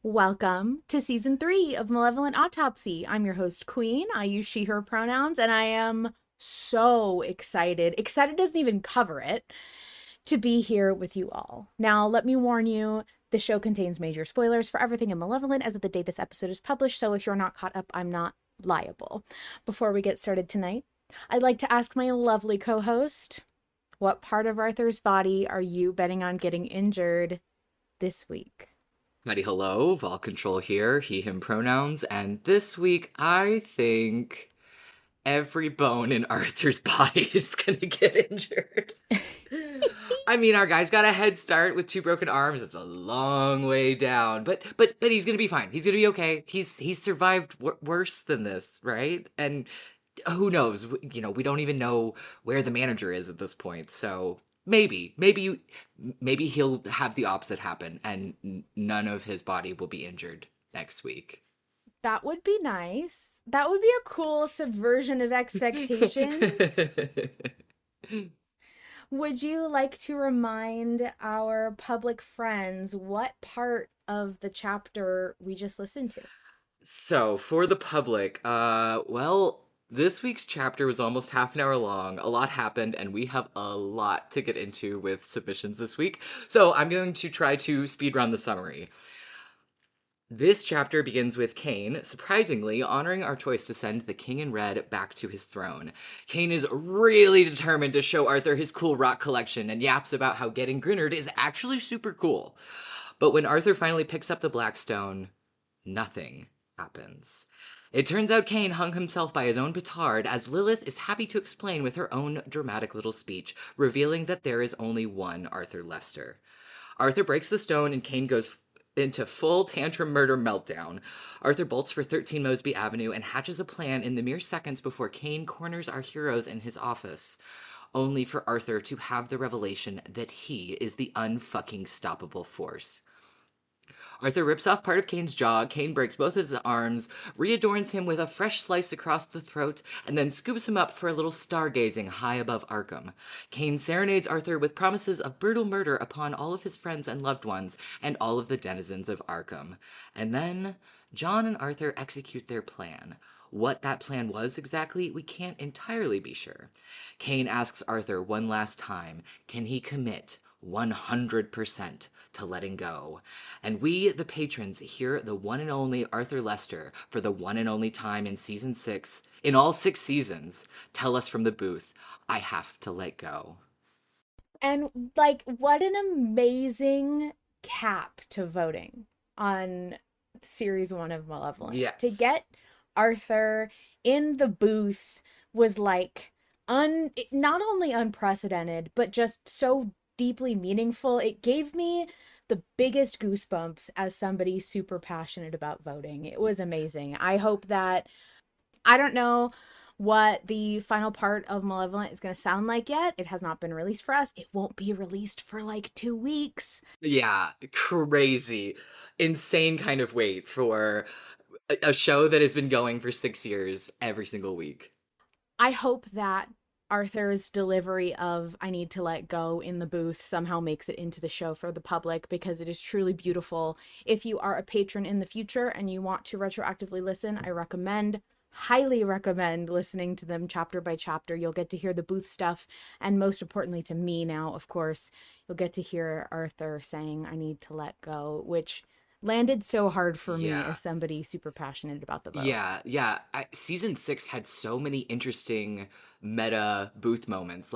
Welcome to season 3 of Malevolent Autopsy. I'm your host, Queen. I use she, her pronouns, and I am so excited. Excited doesn't even cover it, to be here with you all. Now, let me warn you, the show contains major spoilers for everything in Malevolent as of the date this episode is published, so if you're not caught up, I'm not liable. Before we get started tonight, I'd like to ask my lovely co-host, what part of Arthur's body are you betting on getting injured this week? Howdy, hello, Vol Control here, he, him pronouns, and this week I think every bone in Arthur's body is gonna get injured. I mean, our guy's got a head start with 2 broken arms. It's a long way down, but he's gonna be fine. He's gonna be okay. He's survived worse than this, right? And who knows? We don't even know where the manager is at this point, so. Maybe he'll have the opposite happen and none of his body will be injured next week. That would be nice. That would be a cool subversion of expectations. Would you like to remind our public friends what part of the chapter we just listened to? So, for the public, this week's chapter was almost half an hour long. A lot happened, and we have a lot to get into with submissions this week. So I'm going to try to speedrun the summary. This chapter begins with Cain, surprisingly, honoring our choice to send the King in Red back to his throne. Cain is really determined to show Arthur his cool rock collection and yaps about how getting Grinnard is actually super cool. But when Arthur finally picks up the Blackstone, nothing happens. It turns out Cain hung himself by his own petard, as Lilith is happy to explain with her own dramatic little speech, revealing that there is only one Arthur Lester. Arthur breaks the stone and Cain goes into full tantrum murder meltdown. Arthur bolts for 13 Mosby Avenue and hatches a plan in the mere seconds before Cain corners our heroes in his office, only for Arthur to have the revelation that he is the unfucking stoppable force. Arthur rips off part of Cain's jaw, Cain breaks both his arms, readorns him with a fresh slice across the throat, and then scoops him up for a little stargazing high above Arkham. Cain serenades Arthur with promises of brutal murder upon all of his friends and loved ones, and all of the denizens of Arkham. And then, John and Arthur execute their plan. What that plan was exactly, we can't entirely be sure. Cain asks Arthur one last time, can he commit 100% to letting go? And we, the patrons, hear the one and only Arthur Lester, for the one and only time in season 6, in all 6 seasons, tell us from the booth, I have to let go. And, what an amazing cap to voting on series 1 of Malevolent. Yes. To get Arthur in the booth was not only unprecedented, but just so deeply meaningful. It gave me the biggest goosebumps as somebody super passionate about voting. It was amazing. I don't know what the final part of Malevolent is going to sound like yet. It has not been released for us. It won't be released for 2 weeks. Yeah, crazy. Insane kind of wait for a show that has been going for 6 years every single week. I hope that Arthur's delivery of I need to let go in the booth somehow makes it into the show for the public, because it is truly beautiful. If you are a patron in the future and you want to retroactively listen, I highly recommend listening to them chapter by chapter. You'll get to hear the booth stuff, and most importantly to me now, of course, you'll get to hear Arthur saying I need to let go, which landed so hard for me as somebody super passionate about the vote. Yeah. Season 6 had so many interesting meta booth moments.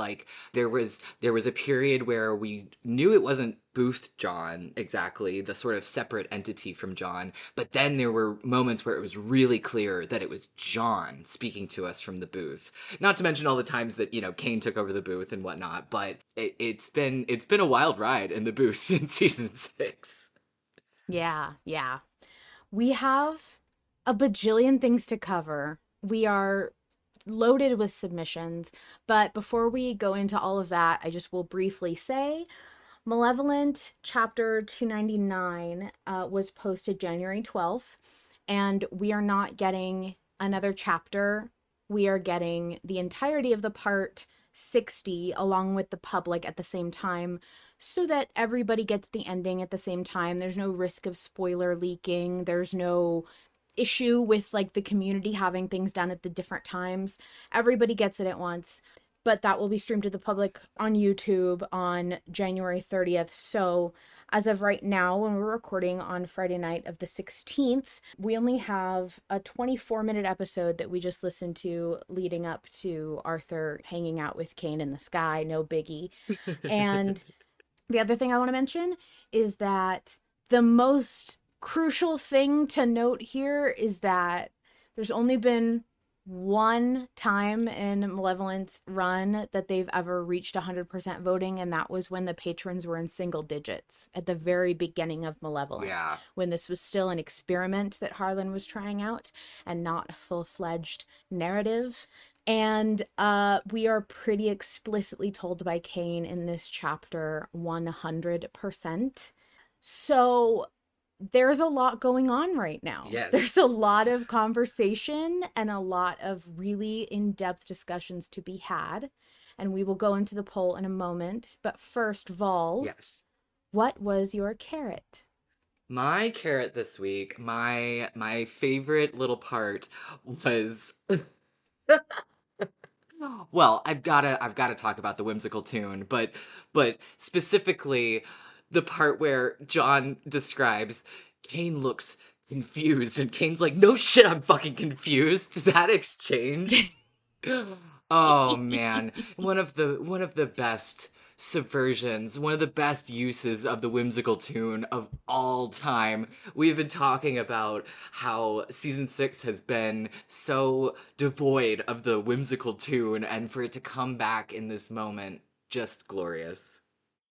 There was a period where we knew it wasn't Booth John exactly, the sort of separate entity from John, but then there were moments where it was really clear that it was John speaking to us from the booth. Not to mention all the times that, Cain took over the booth and whatnot, but it's been a wild ride in the booth in season 6. Yeah. We have a bajillion things to cover. We are loaded with submissions, but before we go into all of that, I just will briefly say Malevolent chapter 299 was posted January 12th, and we are not getting another chapter. We are getting the entirety of the part 60 along with the public at the same time so that everybody gets the ending at the same time. There's no risk of spoiler leaking. There's no issue with like the community having things done at the different times. Everybody gets it at once. But that will be streamed to the public on YouTube on January 30th. So as of right now, when we're recording on Friday night of the 16th, we only have a 24-minute episode that we just listened to leading up to Arthur hanging out with Cain in the sky. No biggie. And the other thing I want to mention is that the most crucial thing to note here is that there's only been one time in Malevolent's run that they've ever reached 100% voting, and that was when the patrons were in single digits at the very beginning of Malevolent. Yeah. When this was still an experiment that Harlan was trying out and not a full-fledged narrative. And we are pretty explicitly told by Cain in this chapter 100%. So there's a lot going on right now. Yes. There's a lot of conversation and a lot of really in-depth discussions to be had. And we will go into the poll in a moment. But first, Vol. Yes. What was your carrot? My carrot this week, my favorite little part was well, I've gotta talk about the whimsical tune, but specifically the part where John describes Cain looks confused and Cain's like, "No shit, I'm fucking confused." That exchange. Oh man, one of the best subversions, one of the best uses of the whimsical tune of all time. We've been talking about how season 6 has been so devoid of the whimsical tune, and for it to come back in this moment, just glorious.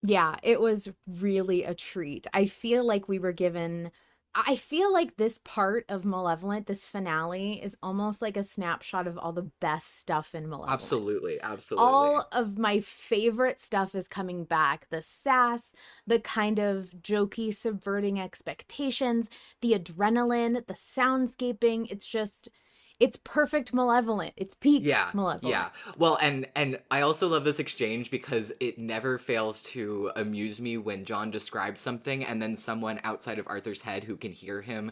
Yeah, it was really a treat. I feel like this part of Malevolent, this finale, is almost like a snapshot of all the best stuff in Malevolent. Absolutely, absolutely. All of my favorite stuff is coming back. The sass, the kind of jokey, subverting expectations, the adrenaline, the soundscaping. It's perfect Malevolent. It's peak Malevolent. Yeah. Well, and I also love this exchange because it never fails to amuse me when John describes something and then someone outside of Arthur's head who can hear him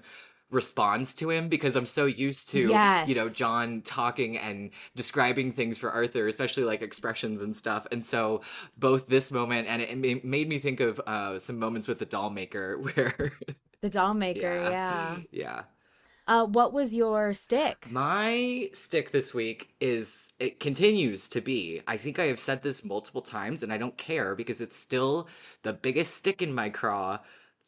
responds to him, because I'm so used to, Yes. John talking and describing things for Arthur, especially like expressions and stuff. And so both this moment and it made me think of some moments with the doll maker where The doll maker, yeah. yeah. Yeah. What was your stick? My stick this week it continues to be, I think I have said this multiple times and I don't care because it's still the biggest stick in my craw,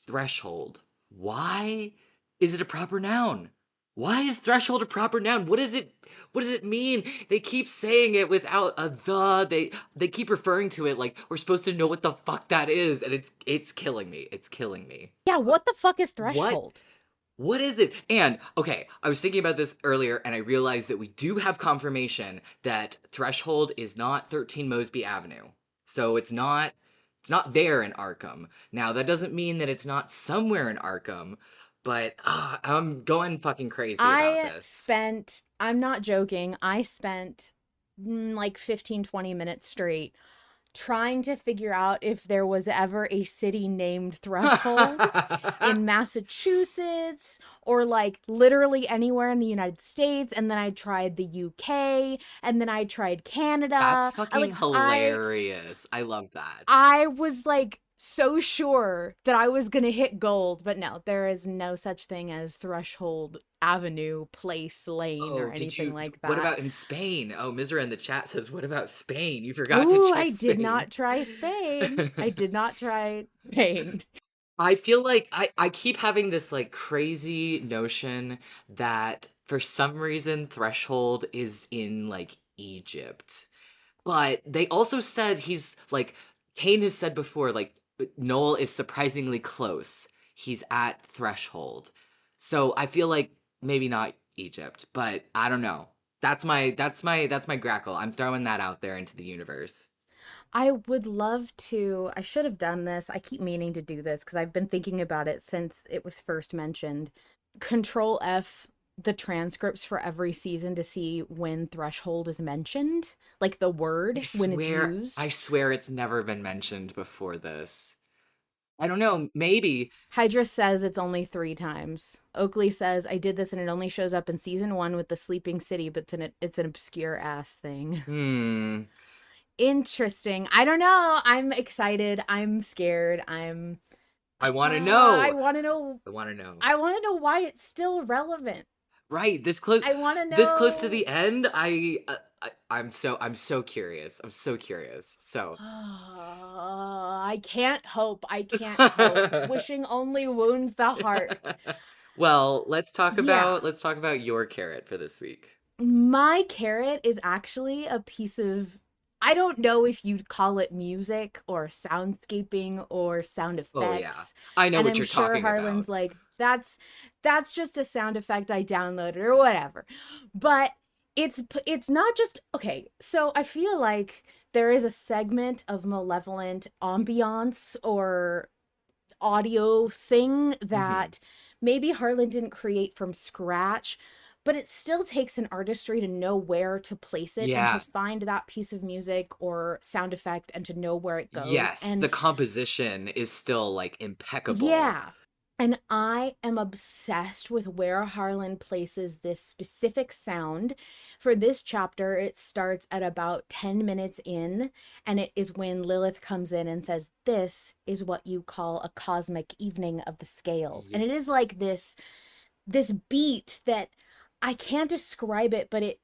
threshold. Why is it a proper noun? Why is threshold a proper noun? What does it mean? They keep saying it without a they keep referring to it like we're supposed to know what the fuck that is, and it's killing me. It's killing me. Yeah, what the fuck is What threshold? what is it? And okay, I was thinking about this earlier and I realized that we do have confirmation that Threshold is not 13 Mosby Avenue. So it's not there in Arkham. Now, that doesn't mean that it's not somewhere in Arkham, but I'm going fucking crazy about this. I'm not joking, I spent like 15-20 minutes straight trying to figure out if there was ever a city named Threshold in Massachusetts or like literally anywhere in the United States. And then I tried the UK and then I tried Canada. That's fucking hilarious. I love that. I was like so sure that I was gonna hit gold, but no, there is no such thing as Threshold Avenue, Place, Lane, or anything like that. What about in Spain? Oh, Misraa in the chat says, what about Spain? You forgot to check I Spain. did not try Spain. I did not try Spain. I feel like I keep having this like crazy notion that for some reason Threshold is in like Egypt. But they also said he's like Kane has said before, like Noel is surprisingly close. He's at Threshold. So I feel like maybe not Egypt, but I don't know. That's my grackle. I'm throwing that out there into the universe. I would love to. I should have done this. I keep meaning to do this because I've been thinking about it since it was first mentioned. Control F the transcripts for every season to see when threshold is mentioned, like the word when it's I used. swear it's never been mentioned before this. I don't know, maybe. Hydra says it's only 3 times. Oakley says, I did this and it only shows up in season 1 with the Sleeping City, but it's an obscure ass thing. Hmm. Interesting. I don't know. I'm excited. I'm scared. I want to I know. want to know. I want to know. I want to know why it's still relevant. Right, I want to this close to know. the end, I'm so curious. I'm so curious. So, I can't hope. I can't hope. Wishing only wounds the heart. well, Yeah. let's talk about your carrot for this week. My carrot is actually a piece of, I don't know if you'd call it music or soundscaping or sound Oh yeah. effects. I know And what I'm you're sure talking about. Harlan's like, that's just a sound effect I downloaded or whatever. But it's not just okay. So I feel like there is a segment of malevolent ambiance or audio thing Hmm. that maybe Harlan didn't create from scratch, but it still takes an artistry to know where to place it and to Yeah. find that piece of music or sound effect and to know where it goes. Yes, And the composition is still like impeccable. yeah. And I am obsessed with where Harlan places this specific sound. For this chapter, it starts at about 10 minutes in, and it is when Lilith comes in and says, This is what you call a cosmic evening of the scales. And Yes. it is like this beat that I can't describe it, but it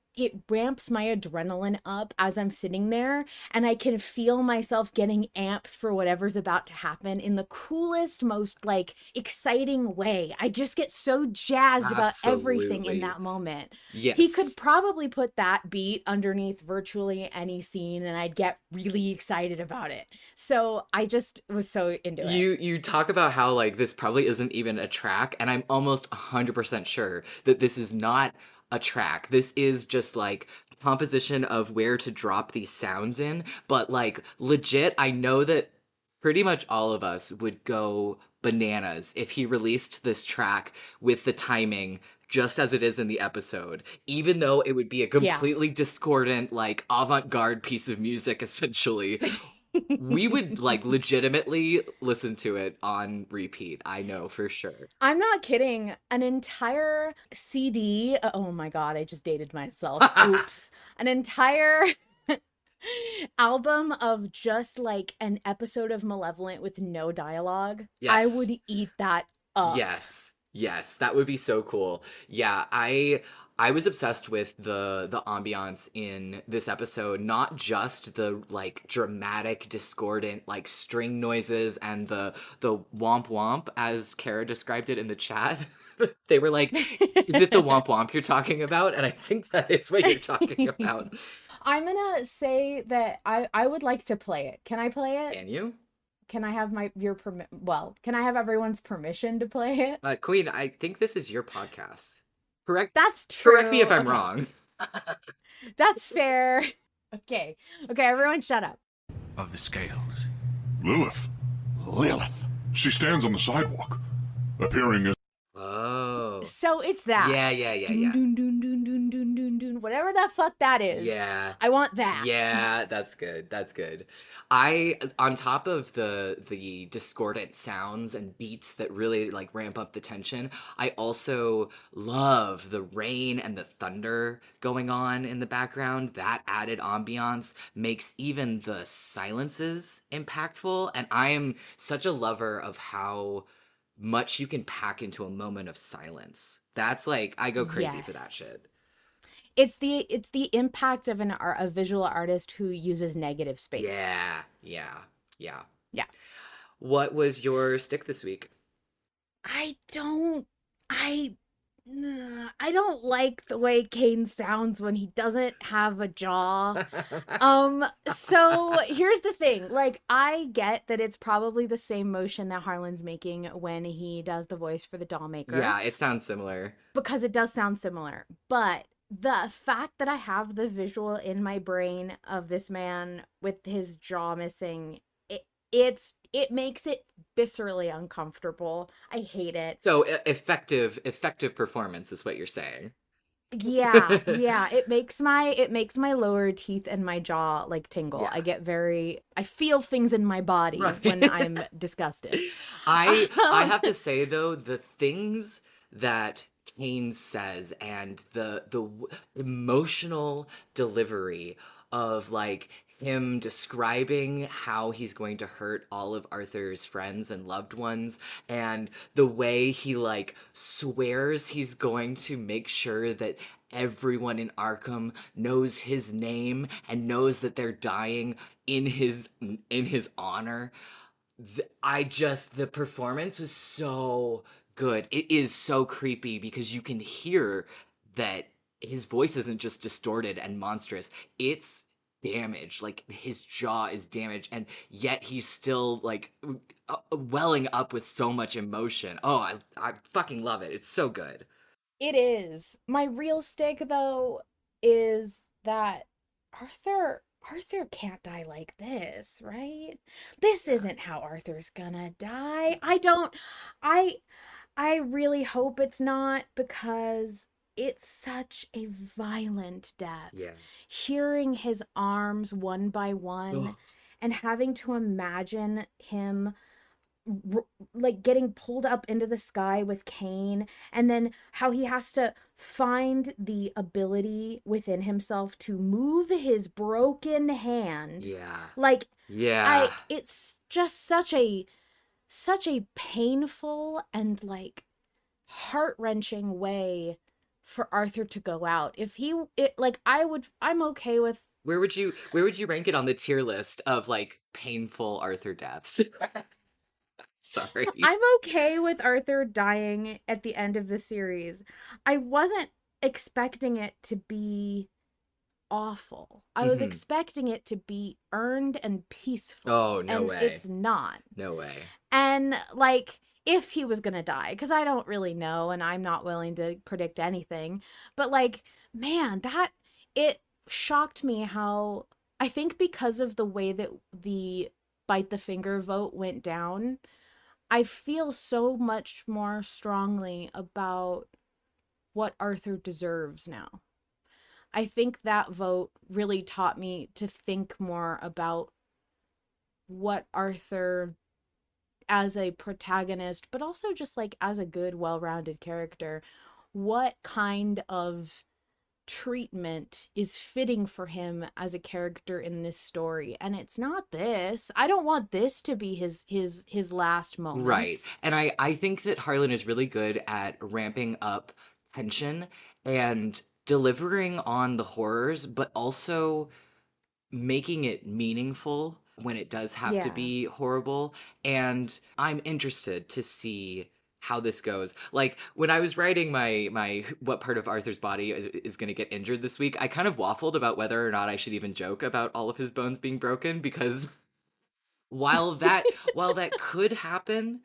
ramps my adrenaline up as I'm sitting there, and I can feel myself getting amped for whatever's about to happen in the coolest, most like exciting way. I just get so jazzed about everything in Absolutely. that moment. He could Yes. probably put that beat underneath virtually any scene and I'd get really excited about it. So I just was so into it. You talk about how like this probably isn't even a track, and I'm almost 100% sure that this is not a track. This is just like composition of where to drop these sounds in, but like legit, I know that pretty much all of us would go bananas if he released this track with the timing just as it is in the episode, even though it would be a Yeah. completely discordant, like avant-garde piece of music essentially. We would like legitimately listen to it on repeat. I know for sure. I'm not kidding. An entire CD. Oh my God, I just dated myself. Oops. An entire album of just like an episode of Malevolent with no dialogue. I Yes. would eat that up. Yes. Yes, that would be so cool. Yeah, I was obsessed with the ambiance in this episode, not just the like dramatic discordant like string noises and the womp womp as Kara described it in the chat. They were like, "Is it the womp womp you're talking about?" And I think that is what you're talking about. I'm gonna say that I would like to play it. Can I play it? Can you? Can I have can I have everyone's permission to play it? Queen, I think this is your podcast. Correct That's correct me true. if I'm Okay. wrong. That's fair. Okay. Okay, everyone shut up. Of the scales. Lilith. Lilith. She stands on the sidewalk, appearing as Oh. So it's that. Yeah, yeah, yeah, Dun, yeah. dun, dun, dun, dun, dun, dun, dun, whatever the fuck that is. Yeah. I want that. Yeah, that's good. That's good. I on top of the discordant sounds and beats that really like ramp up the tension, I also love the rain and the thunder going on in the background. That added ambiance makes even the silences impactful, and I am such a lover of how much you can pack into a moment of silence. That's like I go crazy for that Yes. shit. It's the impact of a visual artist who uses negative space. Yeah, yeah, yeah. Yeah. What was your stick this week? I don't I I don't like the way Kane sounds when he doesn't have a jaw. So here's the thing. Like, I get that it's probably the same motion that Harlan's making when he does the voice for the doll maker, Yeah, it sounds similar. because it does sound similar. But the fact that I have the visual in my brain of this man with his jaw missing, it makes it viscerally uncomfortable. I hate it. So effective performance is what you're saying. Yeah, yeah, it makes my lower teeth and my jaw like tingle. Yeah. I feel things in my body when Right. I'm disgusted. I Um, have to say though, the things that Kane says and the emotional delivery of like him describing how he's going to hurt all of Arthur's friends and loved ones, and the way he like swears he's going to make sure that everyone in Arkham knows his name and knows that they're dying in his honor. The performance was so good. It is so creepy because you can hear that his voice isn't just distorted and monstrous. It's damaged. Like his jaw is damaged, and yet he's still like welling up with so much emotion. Oh, I fucking love it. It's so good. it is. My real stake though is that Arthur can't die like this, right? This Yeah. isn't how Arthur's gonna die. I really hope it's not, because it's such a violent death. Yeah. Hearing his arms one by one Ugh. and having to imagine him like getting pulled up into the sky with Cain, and then how he has to find the ability within himself to move his broken hand. Yeah. Like, Yeah. it's just such a painful and like heart-wrenching way for Arthur to go out. If he it like I'm okay with Where would you rank it on the tier list of like painful Arthur deaths? Sorry. I'm okay with Arthur dying at the end of the series. I wasn't expecting it to be awful. I was Hmm. expecting it to be earned and peaceful, Oh, no and way. it's not. No way. And like, if he was gonna die, because I don't really know and I'm not willing to predict anything, but like, man, that it shocked me how, I think because of the way that the bite the finger vote went down, I feel so much more strongly about what Arthur deserves now. I think that vote really taught me to think more about what Arthur, as a protagonist, but also just like as a good, well rounded character, what kind of treatment is fitting for him as a character in this story. And it's not this. I don't want this to be his last Right. moments. And I think that Harlan is really good at ramping up tension and delivering on the horrors, but also making it meaningful when it does have to Yeah. be horrible. And I'm interested to see how this goes. Like when I was writing my what part of Arthur's body is going to get injured this week, I kind of waffled about whether or not I should even joke about all of his bones being broken because while that could happen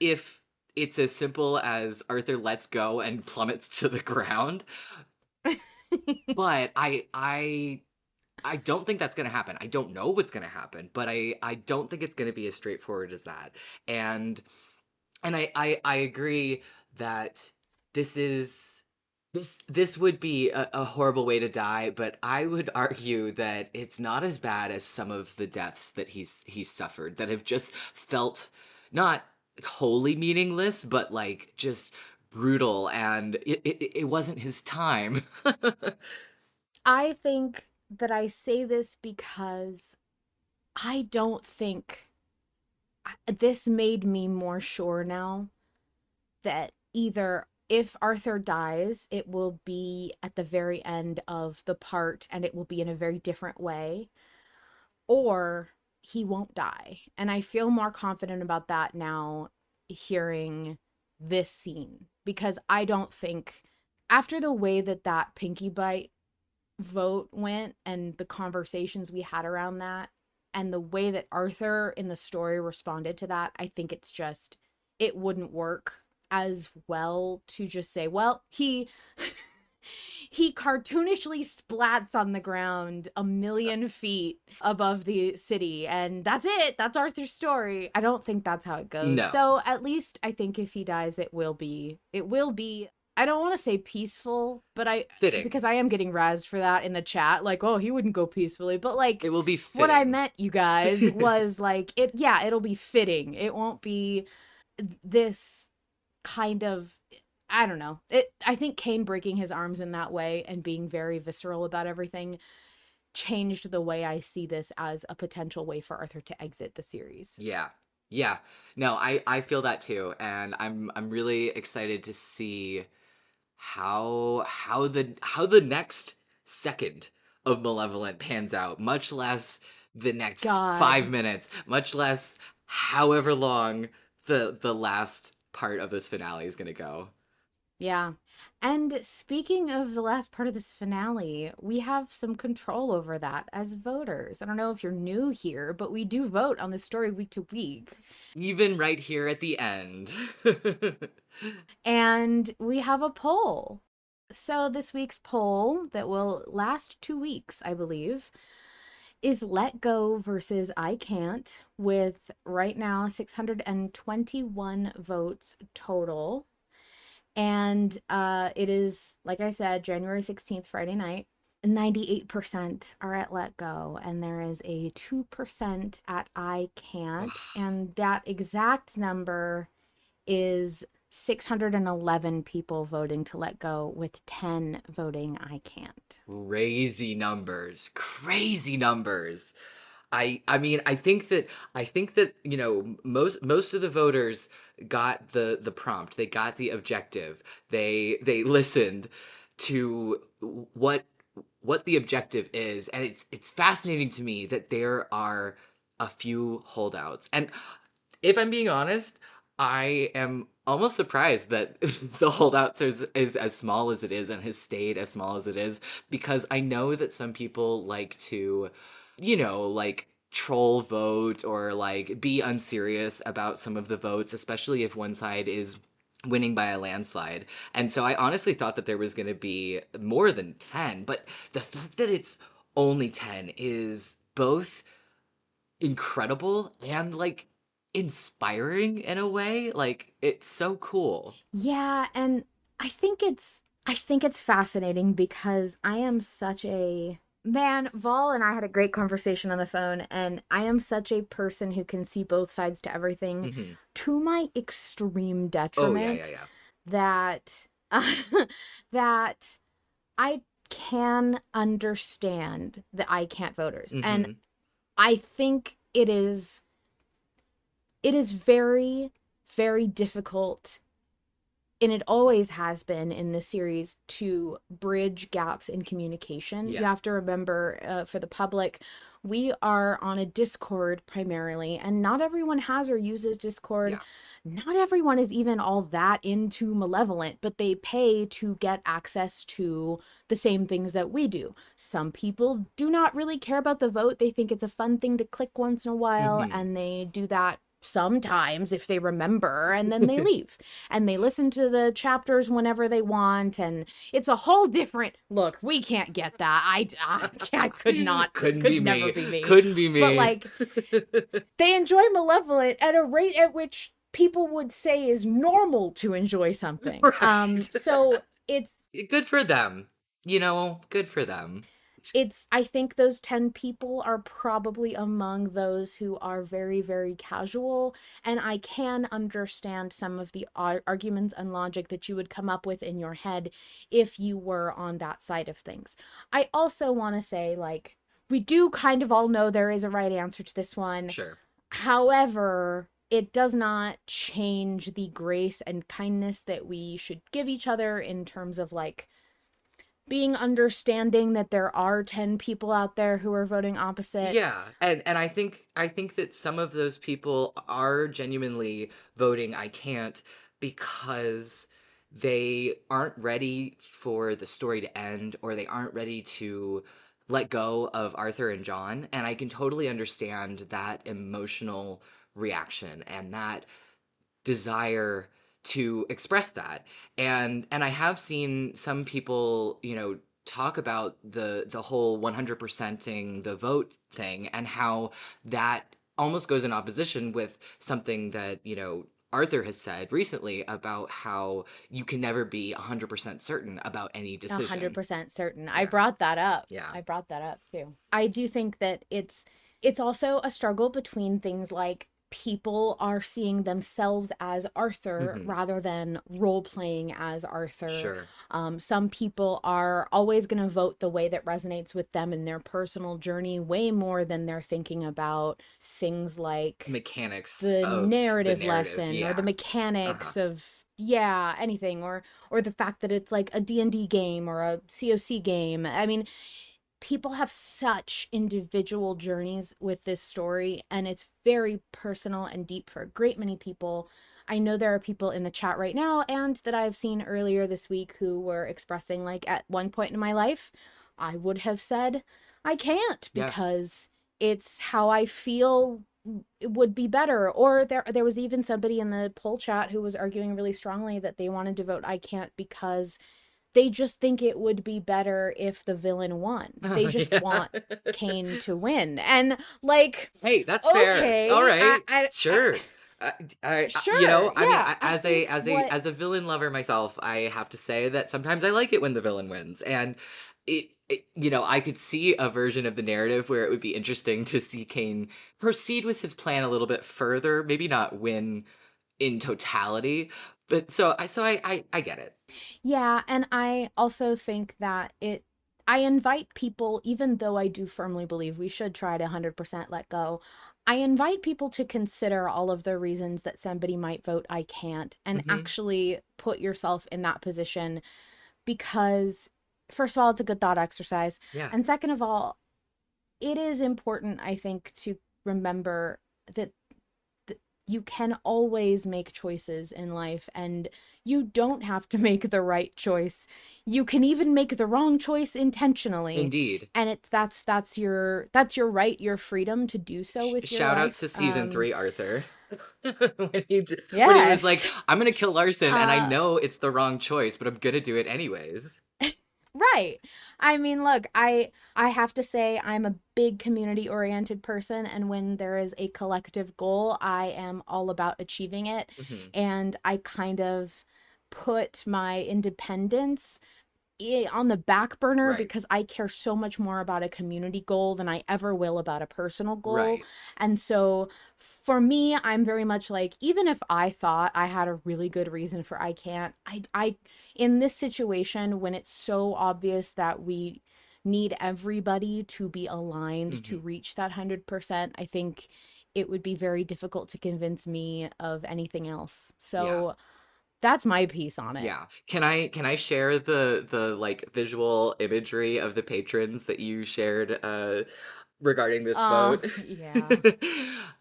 if it's as simple as Arthur lets go and plummets to the ground, but I don't think that's going to happen. I don't know what's going to happen, but I don't think it's going to be as straightforward as that. And and I agree that this is this would be a horrible way to die, but I would argue that it's not as bad as some of the deaths that he's suffered that have just felt not wholly meaningless, but like just brutal, and it wasn't his time. I think that I say this because I don't think this made me more sure now that either if Arthur dies, it will be at the very end of the part and it will be in a very different way, or he won't die. And I feel more confident about that now, hearing this scene, because I don't think, after the way that that Pinky Bite vote went and the conversations we had around that and the way that Arthur in the story responded to that, I think it wouldn't work as well to just say, well, he he cartoonishly splats on the ground a million feet above the city, and that's it. That's Arthur's story. I don't think that's how it goes. No. So at least I think if he dies, it will be, I don't want to say peaceful, but Fitting. because I am getting razzed for that in the chat, like, oh, he wouldn't go peacefully, but like, It will be fitting. what I meant, you guys, was like, it'll be fitting. It won't be this kind of, I don't know. I think Cain breaking his arms in that way and being very visceral about everything changed the way I see this as a potential way for Arthur to exit the series. Yeah. Yeah. No, I feel that too, and I'm really excited to see how the next second of Malevolent pans out, much less the next God. 5 minutes, much less however long the last part of this finale is going to go. Yeah. And speaking of the last part of this finale, we have some control over that as voters. I don't know if you're new here, but we do vote on this story week to week. Even right here at the end. And we have a poll. So this week's poll, that will last 2 weeks, I believe, is Let Go versus I Can't, with right now 621 votes total. And it is, like I said, January 16th, Friday night. 98% are at Let Go, and there is a 2% at I Can't. And that exact number is 611 people voting to Let Go, with 10 voting I Can't. Crazy numbers. Crazy numbers. I mean, I think that you know, most of the voters got the prompt. They got the objective. They listened to what the objective is, and it's fascinating to me that there are a few holdouts. And if I'm being honest, I am almost surprised that the holdouts is as small as it is and has stayed as small as it is, because I know that some people like to, you know, like troll vote or like be unserious about some of the votes, especially if one side is winning by a landslide. And so I honestly thought that there was going to be more than 10, but the fact that it's only 10 is both incredible and like inspiring in a way. Like, it's so cool. Yeah, and I think it's fascinating because I am such a man. Vol and I had a great conversation on the phone, and I am such a person who can see both sides to everything, Mhm. to my extreme Oh, detriment, yeah. that that I can understand the I Can't voters. And Mhm. I think it is very, very difficult, and it always has been in this series, to bridge gaps in communication. You Yeah. have to remember, for the public, we are on a Discord primarily, and not everyone has or uses Discord. Yeah. Not everyone is even all that into Malevolent, but they pay to get access to the same things that we do. Some people do not really care about the vote. They think it's a fun thing to click once in a while, Mhm. and they do that sometimes if they remember, and then they leave and they listen to the chapters whenever they want, and it's a whole different look. We can't get that. I could not. Couldn't Could be never me. be me. Couldn't be me. But like, they enjoy Malevolent at a rate at which people would say is normal to enjoy something. Right. So it's Good for them. You know, good for them. I think those 10 people are probably among those who are very, very casual, and I can understand some of the arguments and logic that you would come up with in your head if you were on that side of things. I also want to say, like, we do kind of all know there is a right answer to this one. Sure. However, it does not change the grace and kindness that we should give each other in terms of, like, being understanding that there are 10 people out there who are voting opposite. Yeah, and I think that some of those people are genuinely voting I can't because they aren't ready for the story to end, or they aren't ready to let go of Arthur and John, and I can totally understand that emotional reaction and that desire to express that. And I have seen some people, talk about the whole 100%ing the vote thing, and how that almost goes in opposition with something that, Arthur has said recently about how you can never be 100% certain about any decision. 100% certain. I Yeah. brought that up. Yeah. I brought that up too. I do think that it's also a struggle between things like people are seeing themselves as Arthur rather than role playing as Arthur. Sure. Some people are always going to vote the way that resonates with them in their personal journey way more than they're thinking about things like Mechanics the of narrative lesson or yeah. the mechanics of anything, or the fact that it's like a D&D game or a COC game. I mean, people have such individual journeys with this story, and it's very personal and deep for a great many people. I know there are people in the chat right now and that I've seen earlier this week who were expressing, like, at one point in my life, I would have said, I can't, because it's how I feel it would be better. Or there was even somebody in the poll chat who was arguing really strongly that they wanted to vote I can't because they just think it would be better if the villain won. They just want Kane to win. And, like, hey, that's okay, fair. All right, sure. Sure. I mean, As a villain lover myself, I have to say that sometimes I like it when the villain wins, and I could see a version of the narrative where it would be interesting to see Kane proceed with his plan a little bit further, maybe not win in totality, but so I get it. Yeah, and I also think that I invite people, even though I do firmly believe we should try to 100% let go, I invite people to consider all of the reasons that somebody might vote I can't, and actually put yourself in that position, because first of all, it's a good thought exercise. Yeah. And second of all, it is important, I think, to remember that you can always make choices in life, and you don't have to make the right choice. You can even make the wrong choice intentionally. Indeed. And that's your right, your freedom to do so with your life. Shout out to season 3 Arthur. when he was like, I'm gonna kill Larson, and I know it's the wrong choice, but I'm gonna do it anyways. Right. I mean, look, I have to say I'm a big community-oriented person, and when there is a collective goal, I am all about achieving it. And I kind of put my independence on the back burner because I care so much more about a community goal than I ever will about a personal goal. And so for me, I'm very much like, even if I thought I had a really good reason for I can't, I in this situation, when it's so obvious that we need everybody to be aligned to reach that 100%, I think it would be very difficult to convince me of anything else. So that's my piece on it. Yeah. Can I share the like visual imagery of the patrons that you shared regarding this vote? Yeah.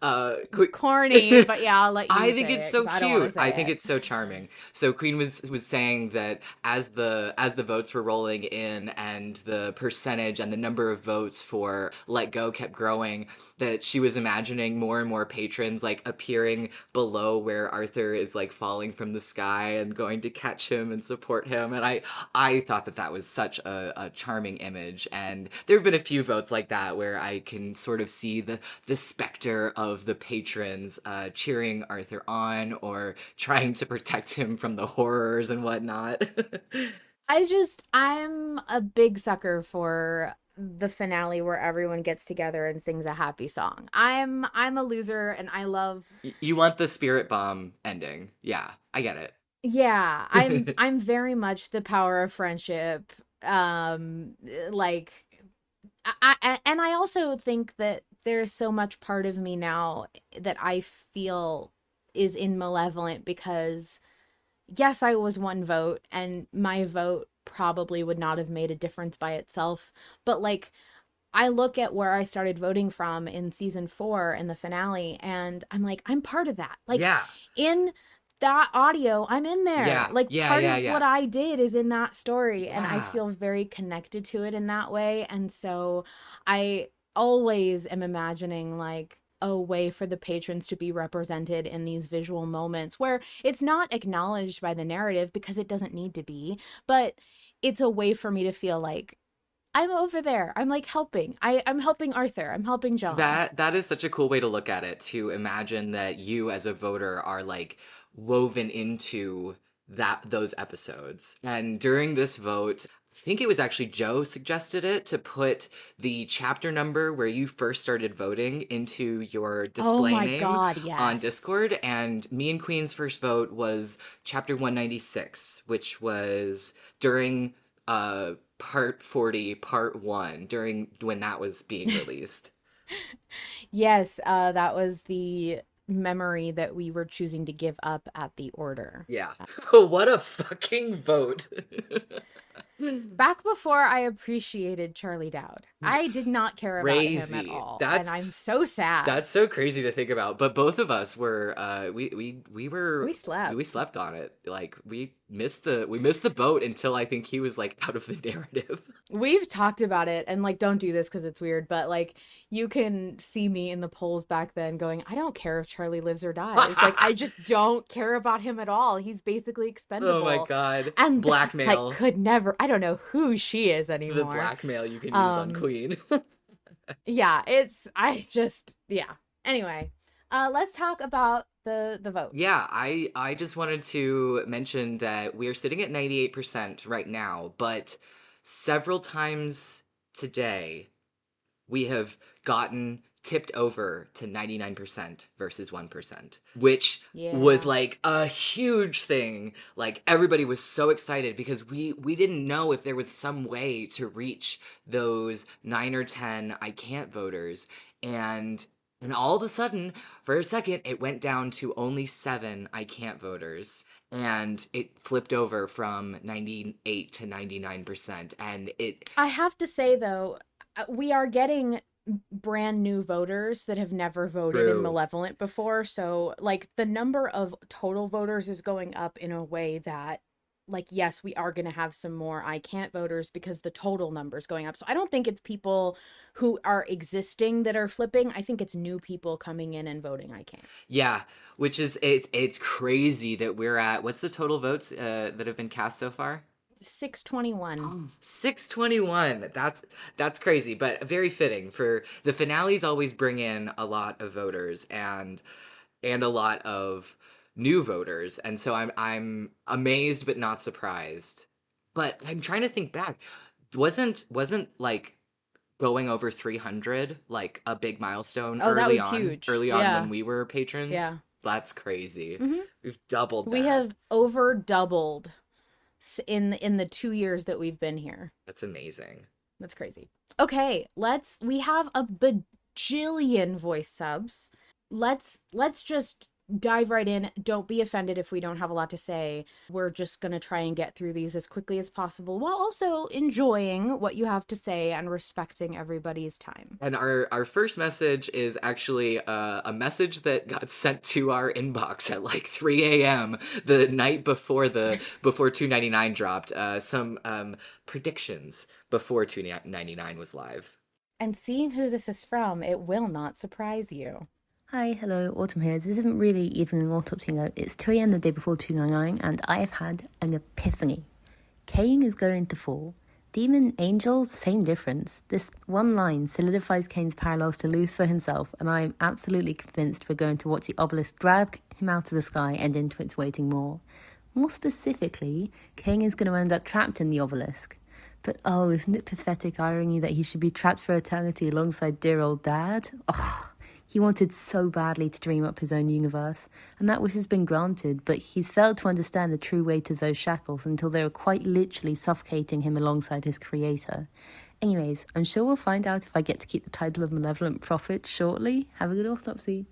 It's corny, but yeah, I'll let you I think say it's it, so 'cause I don't wanna cute. say I think it. it's so charming. So Queen was saying that as the votes were rolling in and the percentage and the number of votes for Let Go kept growing, that she was imagining more and more patrons like appearing below where Arthur is like falling from the sky and going to catch him and support him. And I thought that was such a charming image. And there have been a few votes like that where I can sort of see the specter of the patrons cheering Arthur on or trying to protect him from the horrors and whatnot. I'm a big sucker for the finale where everyone gets together and sings a happy song. I'm a loser, and I love... You want the spirit bomb ending. Yeah, I get it. Yeah, I'm very much the power of friendship. Like, and I also think that there's so much part of me now that I feel is in Malevolent, because yes, I was one vote, and my vote probably would not have made a difference by itself. But like, I look at where I started voting from in season 4 in the finale, and I'm like, I'm part of that. Like, in that audio, I'm in there. Part of what I did is in that story, and I feel very connected to it in that way. And so I always am imagining, like, a way for the patrons to be represented in these visual moments where it's not acknowledged by the narrative because it doesn't need to be, but it's a way for me to feel like I'm over there. I'm like helping. I'm helping Arthur. I'm helping John. That is such a cool way to look at it, to imagine that you as a voter are like woven into those episodes. And during this vote, I think it was actually Joe suggested it, to put the chapter number where you first started voting into your Oh display my name God, on yes. Discord. And me and Queen's first vote was chapter 196, which was during part 40, part 1, during when that was being released. Yes, that was the memory that we were choosing to give up at the order. Yeah. What a fucking vote. Back before I appreciated Charlie Dowd, I did not care about him at Crazy. all, and I'm so sad. That's so crazy to think about. But both of us were We slept. we slept on it. Like we missed the boat until I think he was like out of the narrative. We've talked about it, and like, don't do this because it's weird, but like, you can see me in the polls back then going, I don't care if Charlie lives or dies. Like, I just don't care about him at all. He's basically expendable. Oh my God. And Blackmail. I could never, I don't know who she is anymore. The blackmail you can use on Queen. Yeah, yeah. Anyway, let's talk about the vote. Yeah, I just wanted to mention that we are sitting at 98% right now, but several times today we have gotten tipped over to 99% versus 1%, which was Yeah. like a huge thing. Like everybody was so excited because we didn't know if there was some way to reach those 9 or 10 I can't voters. And all of a sudden, for a second, it went down to only 7 I can't voters. And it flipped over from 98 to 99%. And I have to say, though, we are getting brand new voters that have never voted in True. Malevolent before. So, like, the number of total voters is going up in a way that, like, yes, we are going to have some more I can't voters because the total number is going up. So I don't think it's people who are existing that are flipping. I think it's new people coming in and voting I can't. Yeah, which is it's crazy that we're at, what's the total votes that have been cast so far? 621. 621. That's crazy, but very fitting for the finales. Always bring in a lot of voters and a lot of new voters, and so I'm amazed but not surprised. But I'm trying to think back. Wasn't like going over 300 like a big milestone Oh, that early was on huge. when Yeah. we were patrons? Yeah. That's crazy. Mhm. We've doubled We that. have over doubled in the 2 years that we've been here. That's amazing. That's crazy. Okay, we have a bajillion voice subs. Let's just dive right in. Don't be offended if we don't have a lot to say. We're just going to try and get through these as quickly as possible while also enjoying what you have to say and respecting everybody's time. And our first message is actually a message that got sent to our inbox at like 3 a.m. the night before 299 dropped. Some predictions before 299 was live. And seeing who this is from, it will not surprise you. Hi, hello, Autumn here. This isn't really even an autopsy note. It's 2 a.m. the day before 299, and I have had an epiphany. Cain is going to fall. Demon, angel, same difference. This one line solidifies Cain's parallels to Lucifer himself, and I'm absolutely convinced we're going to watch the obelisk drag him out of the sky and into its waiting maw. More specifically, Cain is going to end up trapped in the obelisk. But oh, isn't it pathetic irony that he should be trapped for eternity alongside dear old dad? Oh, he wanted so badly to dream up his own universe, and that wish has been granted, but he's failed to understand the true weight of those shackles until they were quite literally suffocating him alongside his creator. Anyways, I'm sure we'll find out if I get to keep the title of Malevolent Prophet shortly. Have a good autopsy.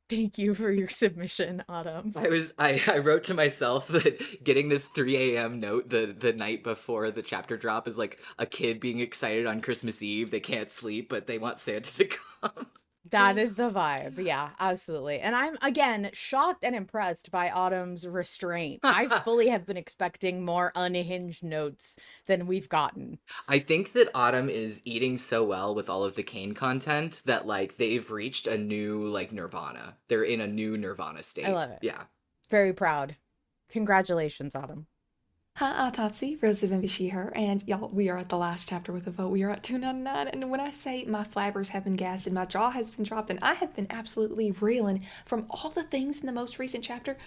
Thank you for your submission, Autumn. I wrote to myself that getting this 3 a.m. note the night before the chapter drop is like a kid being excited on Christmas Eve. They can't sleep, but they want Santa to come. That is the vibe. Yeah, absolutely. And I'm, again, shocked and impressed by Autumn's restraint. I fully have been expecting more unhinged notes than we've gotten. I think that Autumn is eating so well with all of the Kane content that like they've reached a new like nirvana. They're in a new nirvana state. I love it. Yeah. Very proud. Congratulations, Autumn. Hi, Autopsy, Rose of Envy, she, her, and y'all, we are at the last chapter with a vote. We are at 299, and when I say my flabbers have been gassed and my jaw has been dropped and I have been absolutely reeling from all the things in the most recent chapter,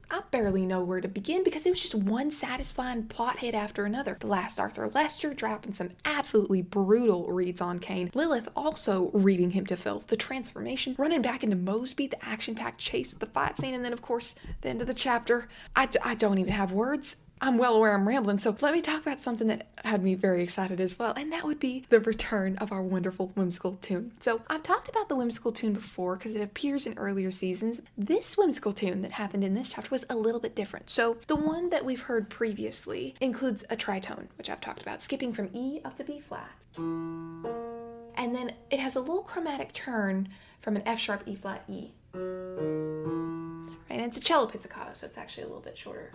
I barely know where to begin because it was just one satisfying plot hit after another. The last Arthur Lester dropping some absolutely brutal reads on Kane. Lilith also reading him to filth. The transformation, running back into Mosby, the action-packed chase with the fight scene, and then of course, the end of the chapter. I don't even have words. I'm well aware I'm rambling, so let me talk about something that had me very excited as well, and that would be the return of our wonderful whimsical tune. So I've talked about the whimsical tune before because it appears in earlier seasons. This whimsical tune that happened in this chapter was a little bit different. So the one that we've heard previously includes a tritone, which I've talked about, skipping from E up to B flat. And then it has a little chromatic turn from an F sharp E flat E. Right, and it's a cello pizzicato, so it's actually a little bit shorter.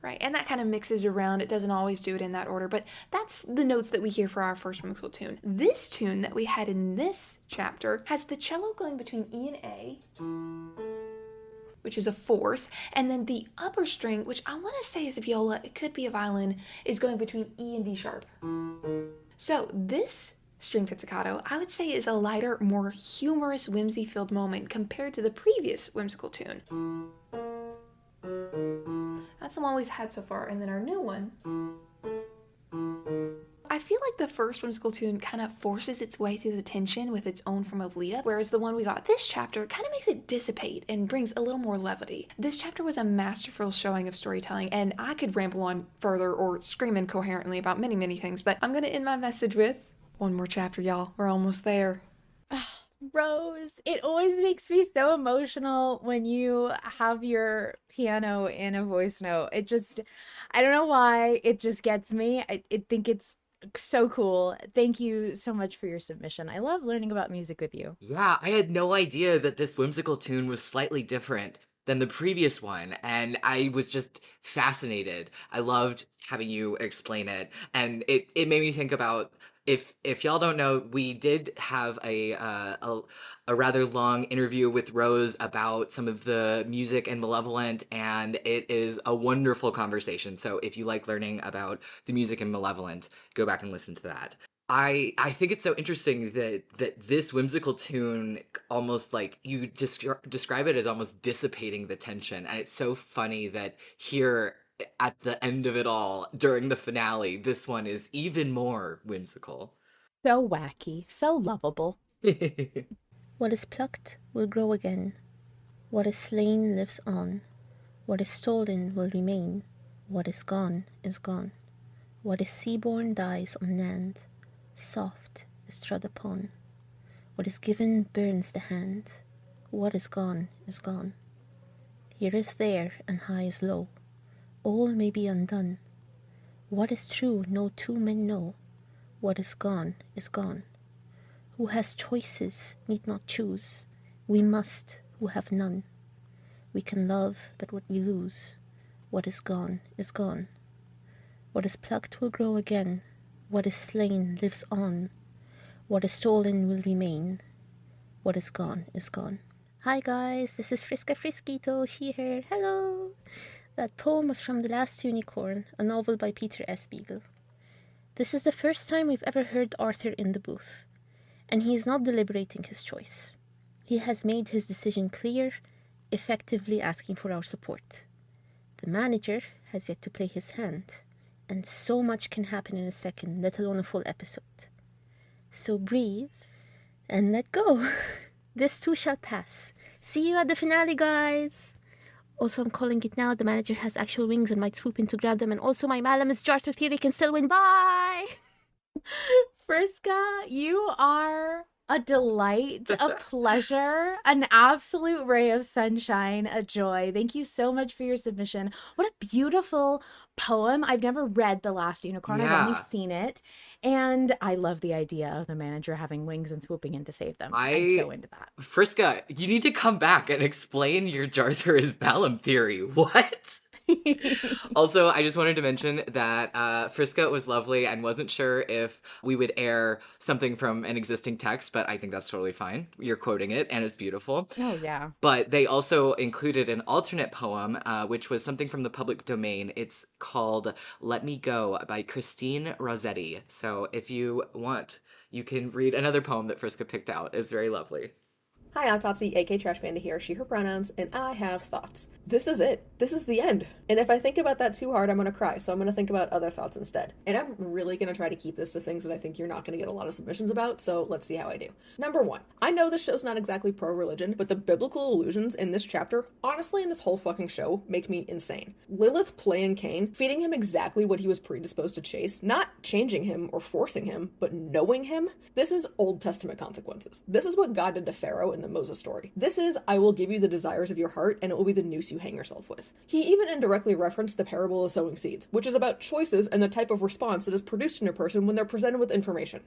Right, and that kind of mixes around. It doesn't always do it in that order, but that's the notes that we hear for our first whimsical tune. This tune that we had in this chapter has the cello going between E and A, which is a fourth, and then the upper string, which I want to say is a viola, it could be a violin, is going between E and D sharp. So this string pizzicato, I would say, is a lighter, more humorous, whimsy-filled moment compared to the previous whimsical tune. That's the one we've had so far, and then our new one. I feel like the first whimsical tune kind of forces its way through the tension with its own form of lead-up, whereas the one we got this chapter kind of makes it dissipate and brings a little more levity. This chapter was a masterful showing of storytelling, and I could ramble on further or scream incoherently about many, many things, but I'm going to end my message with one more chapter, y'all. We're almost there. Rose, it always makes me so emotional when you have your piano in a voice note. It just, I don't know why, it just gets me. I think it's so cool. Thank you so much for your submission. I love learning about music with you. Yeah, I had no idea that this whimsical tune was slightly different than the previous one, and I was just fascinated. I loved having you explain it, and it made me think about, if y'all don't know, we did have a rather long interview with Rose about some of the music in Malevolent, and it is a wonderful conversation. So if you like learning about the music in Malevolent, go back and listen to that. I think it's so interesting that this whimsical tune, almost like you describe it as almost dissipating the tension, and it's so funny that here at the end of it all, during the finale, this one is even more whimsical. So wacky, so lovable. What is plucked will grow again. What is slain lives on. What is stolen will remain. What is gone is gone. What is seaborn dies on land. Soft is trod upon. What is given burns the hand. What is gone is gone. Here is there, and high is low. All may be undone. What is true no two men know. What is gone is gone. Who has choices need not choose. We must who have none. We can love but what we lose. What is gone is gone. What is plucked will grow again. What is slain lives on. What is stolen will remain. What is gone is gone. Hi guys, this is Friska Friskito, she, her, hello! That poem was from The Last Unicorn, a novel by Peter S. Beagle. This is the first time we've ever heard Arthur in the booth, and he is not deliberating his choice. He has made his decision clear, effectively asking for our support. The manager has yet to play his hand, and so much can happen in a second, let alone a full episode. So breathe and let go. This too shall pass. See you at the finale, guys! Also, I'm calling it now. The manager has actual wings and might swoop in to grab them. And also, my Malam's Jarter theory can still win. Bye! Friska, you are A delight, a pleasure, an absolute ray of sunshine, a joy. Thank you so much for your submission. What a beautiful poem. I've never read The Last Unicorn. I've only Yeah. seen it. And I love the idea of the manager having wings and swooping in to save them. I'm so into that. Friska, you need to come back and explain your Jarthur is Balam theory. What? Also, I just wanted to mention that Friska was lovely and wasn't sure if we would air something from an existing text, but I think that's totally fine. You're quoting it, and it's beautiful. Oh, yeah. But they also included an alternate poem, which was something from the public domain. It's called Let Me Go by Christine Rossetti. So if you want, you can read another poem that Friska picked out. It's very lovely. Hi, Autopsy, aka Trash Panda here, she, her pronouns, and I have thoughts. This is it. This is the end. And if I think about that too hard, I'm gonna cry, so I'm gonna think about other thoughts instead. And I'm really gonna try to keep this to things that I think you're not gonna get a lot of submissions about, so let's see how I do. Number 1. I know this show's not exactly pro-religion, but the biblical allusions in this chapter, honestly in this whole fucking show, make me insane. Lilith playing Cain, feeding him exactly what he was predisposed to chase, not changing him or forcing him, but knowing him. This is Old Testament consequences. This is what God did to Pharaoh in the Moses story. This is, I will give you the desires of your heart, and it will be the noose you hang yourself with. He even indirectly referenced the parable of sowing seeds, which is about choices and the type of response that is produced in a person when they're presented with information.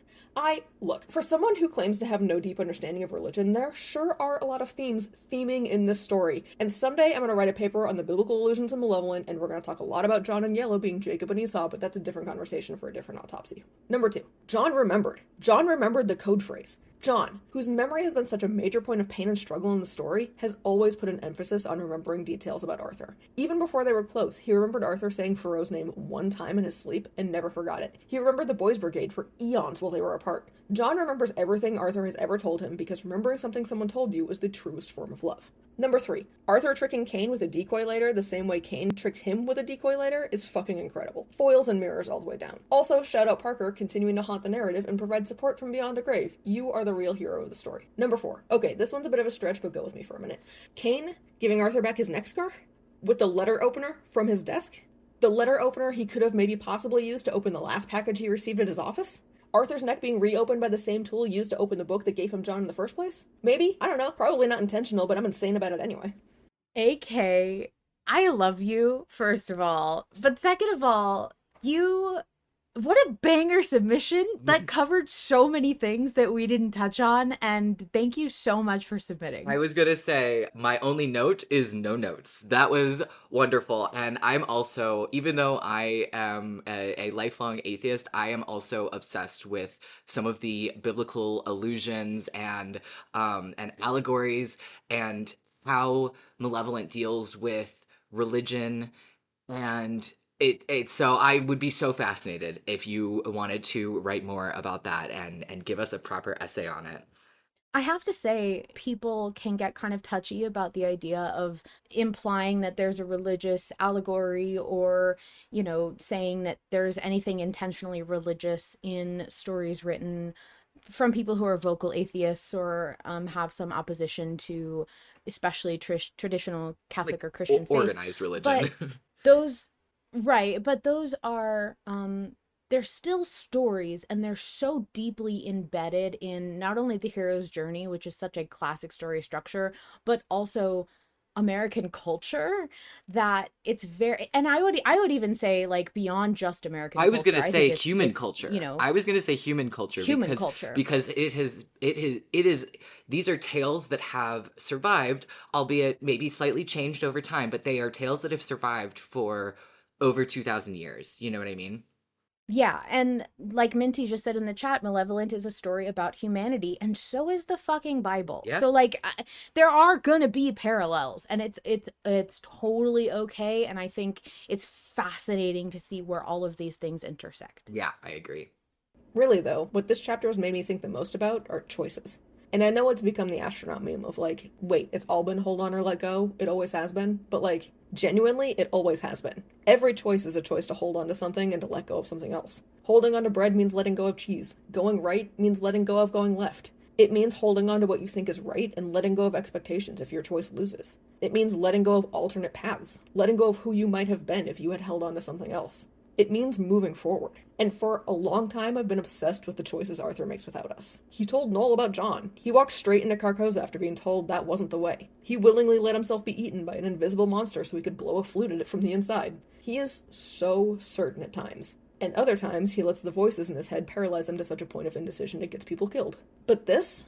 Look, for someone who claims to have no deep understanding of religion, there sure are a lot of themes theming in this story, and someday I'm going to write a paper on the biblical allusions in Malevolent, and we're going to talk a lot about John and Yellow being Jacob and Esau, but that's a different conversation for a different autopsy. Number 2. John remembered. John remembered the code phrase. John, whose memory has been such a major point of pain and struggle in the story, has always put an emphasis on remembering details about Arthur. Even before they were close, he remembered Arthur saying Faro's name one time in his sleep and never forgot it. He remembered the Boys' Brigade for eons while they were apart. John remembers everything Arthur has ever told him because remembering something someone told you is the truest form of love. Number 3. Arthur tricking Cain with a decoy lighter the same way Cain tricked him with a decoy lighter is fucking incredible. Foils and mirrors all the way down. Also, shout out Parker continuing to haunt the narrative and provide support from beyond the grave. You are the real hero of the story. Number 4. Okay, this one's a bit of a stretch, but go with me for a minute. Cain giving Arthur back his neck scar? With the letter opener from his desk? The letter opener he could have maybe possibly used to open the last package he received at his office? Arthur's neck being reopened by the same tool used to open the book that gave him John in the first place? Maybe? I don't know. Probably not intentional, but I'm insane about it anyway. AK, I love you, first of all. But second of all, what a banger submission that covered so many things that we didn't touch on, and thank you so much for submitting. I was gonna say, my only note is no notes. That was wonderful, and I'm also, even though I am a lifelong atheist, I am also obsessed with some of the biblical allusions and allegories, and how Malevolent deals with religion, and so I would be so fascinated if you wanted to write more about that and give us a proper essay on it. I have to say, people can get kind of touchy about the idea of implying that there's a religious allegory or, saying that there's anything intentionally religious in stories written from people who are vocal atheists or have some opposition to especially traditional Catholic or Christian faith. Organized religion. But those... Right, but those are, they're still stories, and they're so deeply embedded in not only the hero's journey, which is such a classic story structure, but also American culture, that it's very, and I would even say, like, beyond just American culture. I was going to say human it's, culture. I was going to say human culture. Because these are tales that have survived, albeit maybe slightly changed over time, but they are tales that have survived for over 2,000 years. You know what I mean? Yeah, and like Minty just said in the chat, Malevolent is a story about humanity, and so is the fucking Bible. Yeah. So there are gonna be parallels, and it's totally okay, and I think it's fascinating to see where all of these things intersect. Yeah, I agree. Really though, what this chapter has made me think the most about are choices. And I know it's become the astronaut meme of like, wait, it's all been hold on or let go. It always has been. But like, genuinely, it always has been. Every choice is a choice to hold on to something and to let go of something else. Holding on to bread means letting go of cheese. Going right means letting go of going left. It means holding on to what you think is right and letting go of expectations if your choice loses. It means letting go of alternate paths. Letting go of who you might have been if you had held on to something else. It means moving forward. And for a long time, I've been obsessed with the choices Arthur makes without us. He told Noel about John. He walked straight into Carcosa after being told that wasn't the way. He willingly let himself be eaten by an invisible monster so he could blow a flute at it from the inside. He is so certain at times. And other times, he lets the voices in his head paralyze him to such a point of indecision it gets people killed. But this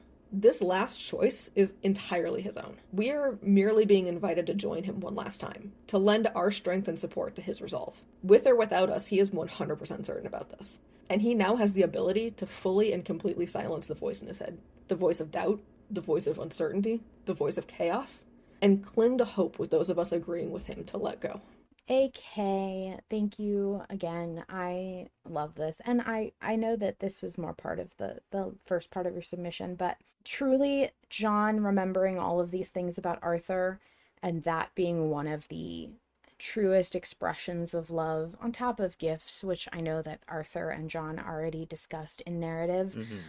last choice is entirely his own. We are merely being invited to join him one last time, to lend our strength and support to his resolve. With or without us, he is 100% certain about this. And he now has the ability to fully and completely silence the voice in his head. The voice of doubt, the voice of uncertainty, the voice of chaos, and cling to hope with those of us agreeing with him to let go. AK, thank you again. I love this. And I know that this was more part of the first part of your submission, but truly, John remembering all of these things about Arthur, and that being one of the truest expressions of love, on top of gifts, which I know that Arthur and John already discussed in narrative. Mm-hmm.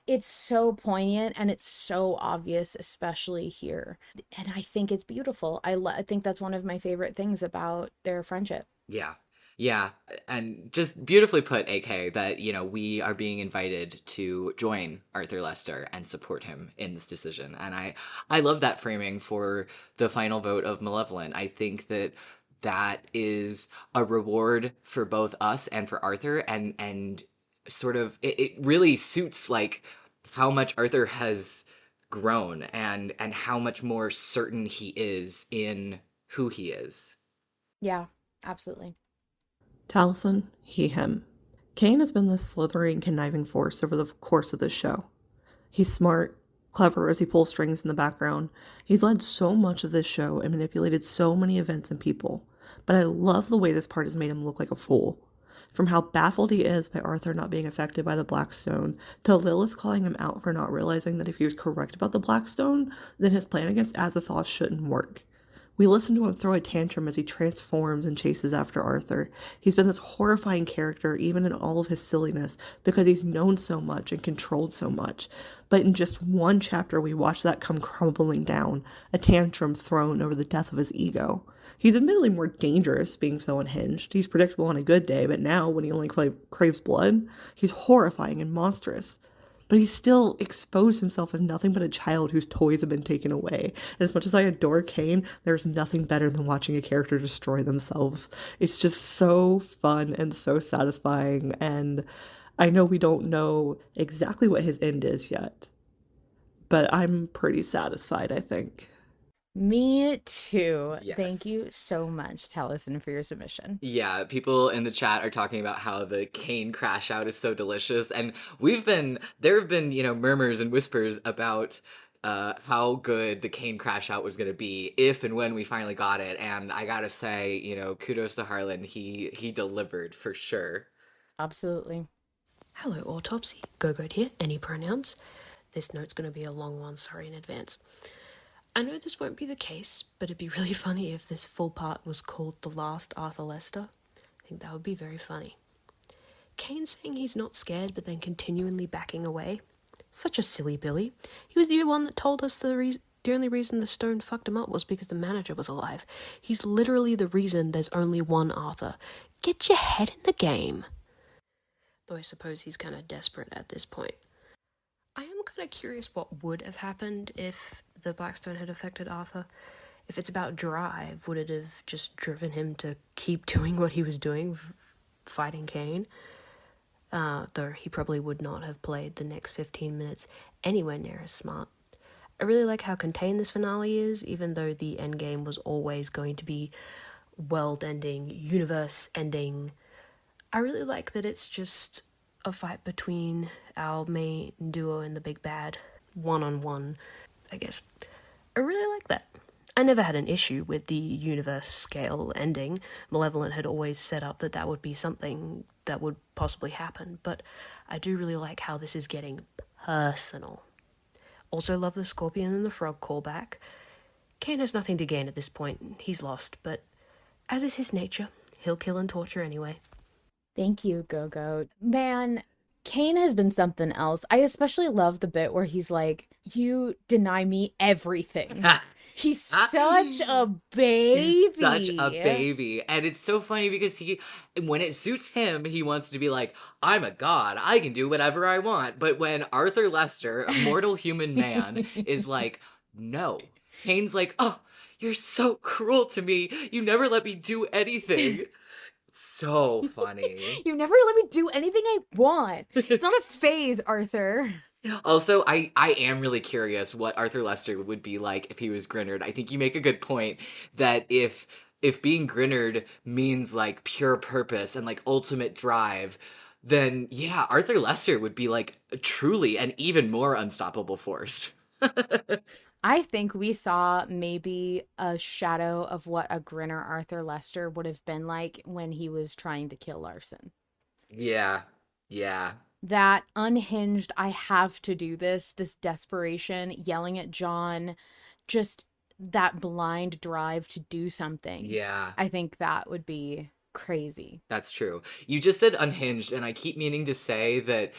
It's so poignant and it's so obvious, especially here. And I think it's beautiful. I think that's one of my favorite things about their friendship. Yeah. Yeah. And just beautifully put, AK, that, we are being invited to join Arthur Lester and support him in this decision. And I love that framing for the final vote of Malevolent. I think that is a reward for both us and for Arthur, and sort of it really suits like how much Arthur has grown and how much more certain he is in who he is. Yeah, absolutely. Taliesin, he, him. Kane has been this slithering, conniving force over the course of this show. He's smart, clever as he pulls strings in the background. He's led so much of this show and manipulated so many events and people. But I love the way this part has made him look like a fool. From how baffled he is by Arthur not being affected by the Blackstone, to Lilith calling him out for not realizing that if he was correct about the Blackstone, then his plan against Azathoth shouldn't work. We listen to him throw a tantrum as he transforms and chases after Arthur. He's been this horrifying character even in all of his silliness because he's known so much and controlled so much. But in just one chapter, we watch that come crumbling down, a tantrum thrown over the death of his ego. He's admittedly more dangerous, being so unhinged. He's predictable on a good day, but now, when he only craves blood, he's horrifying and monstrous. But he's still exposed himself as nothing but a child whose toys have been taken away. And as much as I adore Kane, there's nothing better than watching a character destroy themselves. It's just so fun and so satisfying, and I know we don't know exactly what his end is yet, but I'm pretty satisfied, I think. Me too. Yes. Thank you so much, Taliesin, for your submission. Yeah, people in the chat are talking about how the Kane crash out is so delicious, and there have been, murmurs and whispers about how good the Kane crash out was going to be if and when we finally got it, and I gotta say, kudos to Harlan. He delivered for sure. Absolutely. Hello, Autopsy. Gogoat here. Any pronouns? This note's going to be a long one, sorry in advance. I know this won't be the case, but it'd be really funny if this full part was called The Last Arthur Lester. I think that would be very funny. Kane saying he's not scared, but then continually backing away. Such a silly Billy. He was the one that told us the only reason the stone fucked him up was because the manager was alive. He's literally the reason there's only one Arthur. Get your head in the game. Though I suppose he's kind of desperate at this point. I am kind of curious what would have happened if the Blackstone had affected Arthur. If it's about drive, would it have just driven him to keep doing what he was doing, fighting Kane? Though he probably would not have played the next 15 minutes anywhere near as smart. I really like how contained this finale is, even though the endgame was always going to be world-ending, universe-ending. I really like that it's just a fight between our main duo and the big bad, one-on-one, I guess. I really like that. I never had an issue with the universe scale ending. Malevolent had always set up that would be something that would possibly happen, but I do really like how this is getting personal. Also love the scorpion and the frog callback. Kane has nothing to gain at this point. He's lost, but as is his nature, he'll kill and torture anyway. Thank you, Gogoat. Man, Kane has been something else. I especially love the bit where he's like, you deny me everything. He's such a baby. Such a baby. And it's so funny because when it suits him, he wants to be like, I'm a god. I can do whatever I want. But when Arthur Lester, a mortal human man, is like, no. Kane's like, oh, you're so cruel to me. You never let me do anything. So funny. You never let me do anything I want. It's not a phase, Arthur. Also, I am really curious what Arthur Lester would be like if he was Grinnard. I think you make a good point that if being Grinnard means like pure purpose and like ultimate drive, then yeah, Arthur Lester would be like truly an even more unstoppable force. I think we saw maybe a shadow of what a Grinner Arthur Lester would have been like when he was trying to kill Larson. Yeah. Yeah. That unhinged, I have to do this desperation, yelling at John, just that blind drive to do something. Yeah. I think that would be crazy. That's true. You just said unhinged, and I keep meaning to say that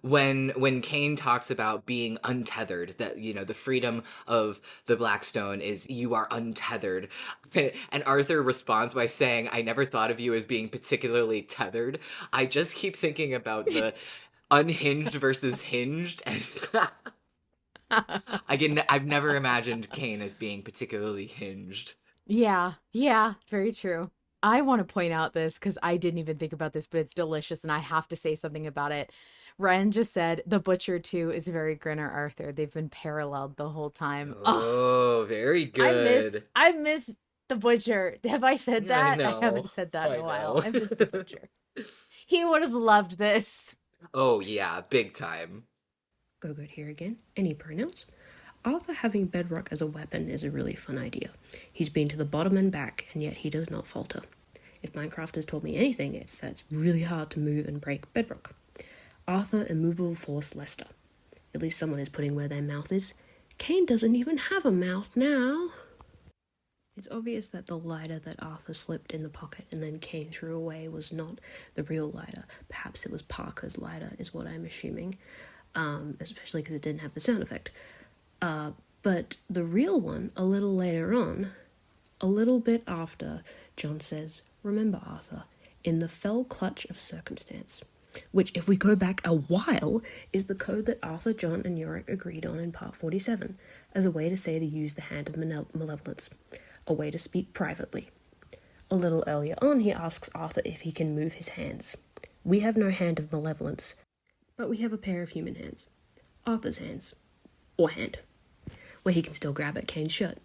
when Kane talks about being untethered, that the freedom of the Blackstone is you are untethered, and Arthur responds by saying, "I never thought of you as being particularly tethered." I just keep thinking about the unhinged versus hinged, and I've never imagined Kane as being particularly hinged. Yeah, very true. I want to point out this because I didn't even think about this, but it's delicious and I have to say something about it. Ryan just said the Butcher too is very Grinner Arthur. They've been paralleled the whole time. Oh, very good. I miss the Butcher. Have I said that? I haven't said that in a while. know. I miss the Butcher. He would have loved this. Oh yeah, big time. Gogoat here again. Any pronouns? Arthur having bedrock as a weapon is a really fun idea. He's been to the bottom and back, and yet he does not falter. If Minecraft has taught me anything, it's that it's really hard to move and break bedrock. Arthur immovable force Lester. At least someone is putting where their mouth is. Kane doesn't even have a mouth now. It's obvious that the lighter that Arthur slipped in the pocket and then Kane threw away was not the real lighter. Perhaps it was Parker's lighter, is what I'm assuming, especially because it didn't have the sound effect. But the real one, a little later on, a little bit after, John says, "Remember, Arthur, in the fell clutch of circumstance," which, if we go back a while, is the code that Arthur, John, and Yorick agreed on in part 47, as a way to say to use the hand of malevolence, a way to speak privately. A little earlier on, he asks Arthur if he can move his hands. We have no hand of malevolence, but we have a pair of human hands. Arthur's hands. Or hand. Where he can still grab at Kane's shirt.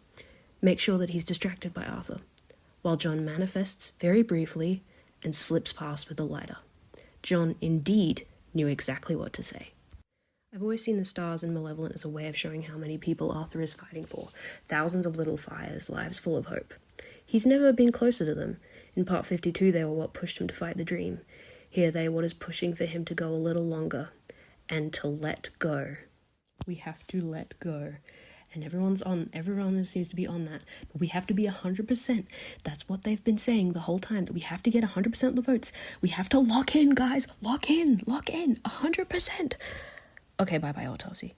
Make sure that he's distracted by Arthur, while John manifests very briefly and slips past with the lighter. John indeed knew exactly what to say. I've always seen the stars in Malevolent as a way of showing how many people Arthur is fighting for. Thousands of little fires, lives full of hope. He's never been closer to them. In part 52 they were what pushed him to fight the dream. Here they are what is pushing for him to go a little longer. And to let go. We have to let go. And everyone seems to be on that. But we have to be 100%. That's what they've been saying the whole time, that we have to get 100% of the votes. We have to lock in, guys. Lock in. 100%. Okay, bye-bye, Autopsy.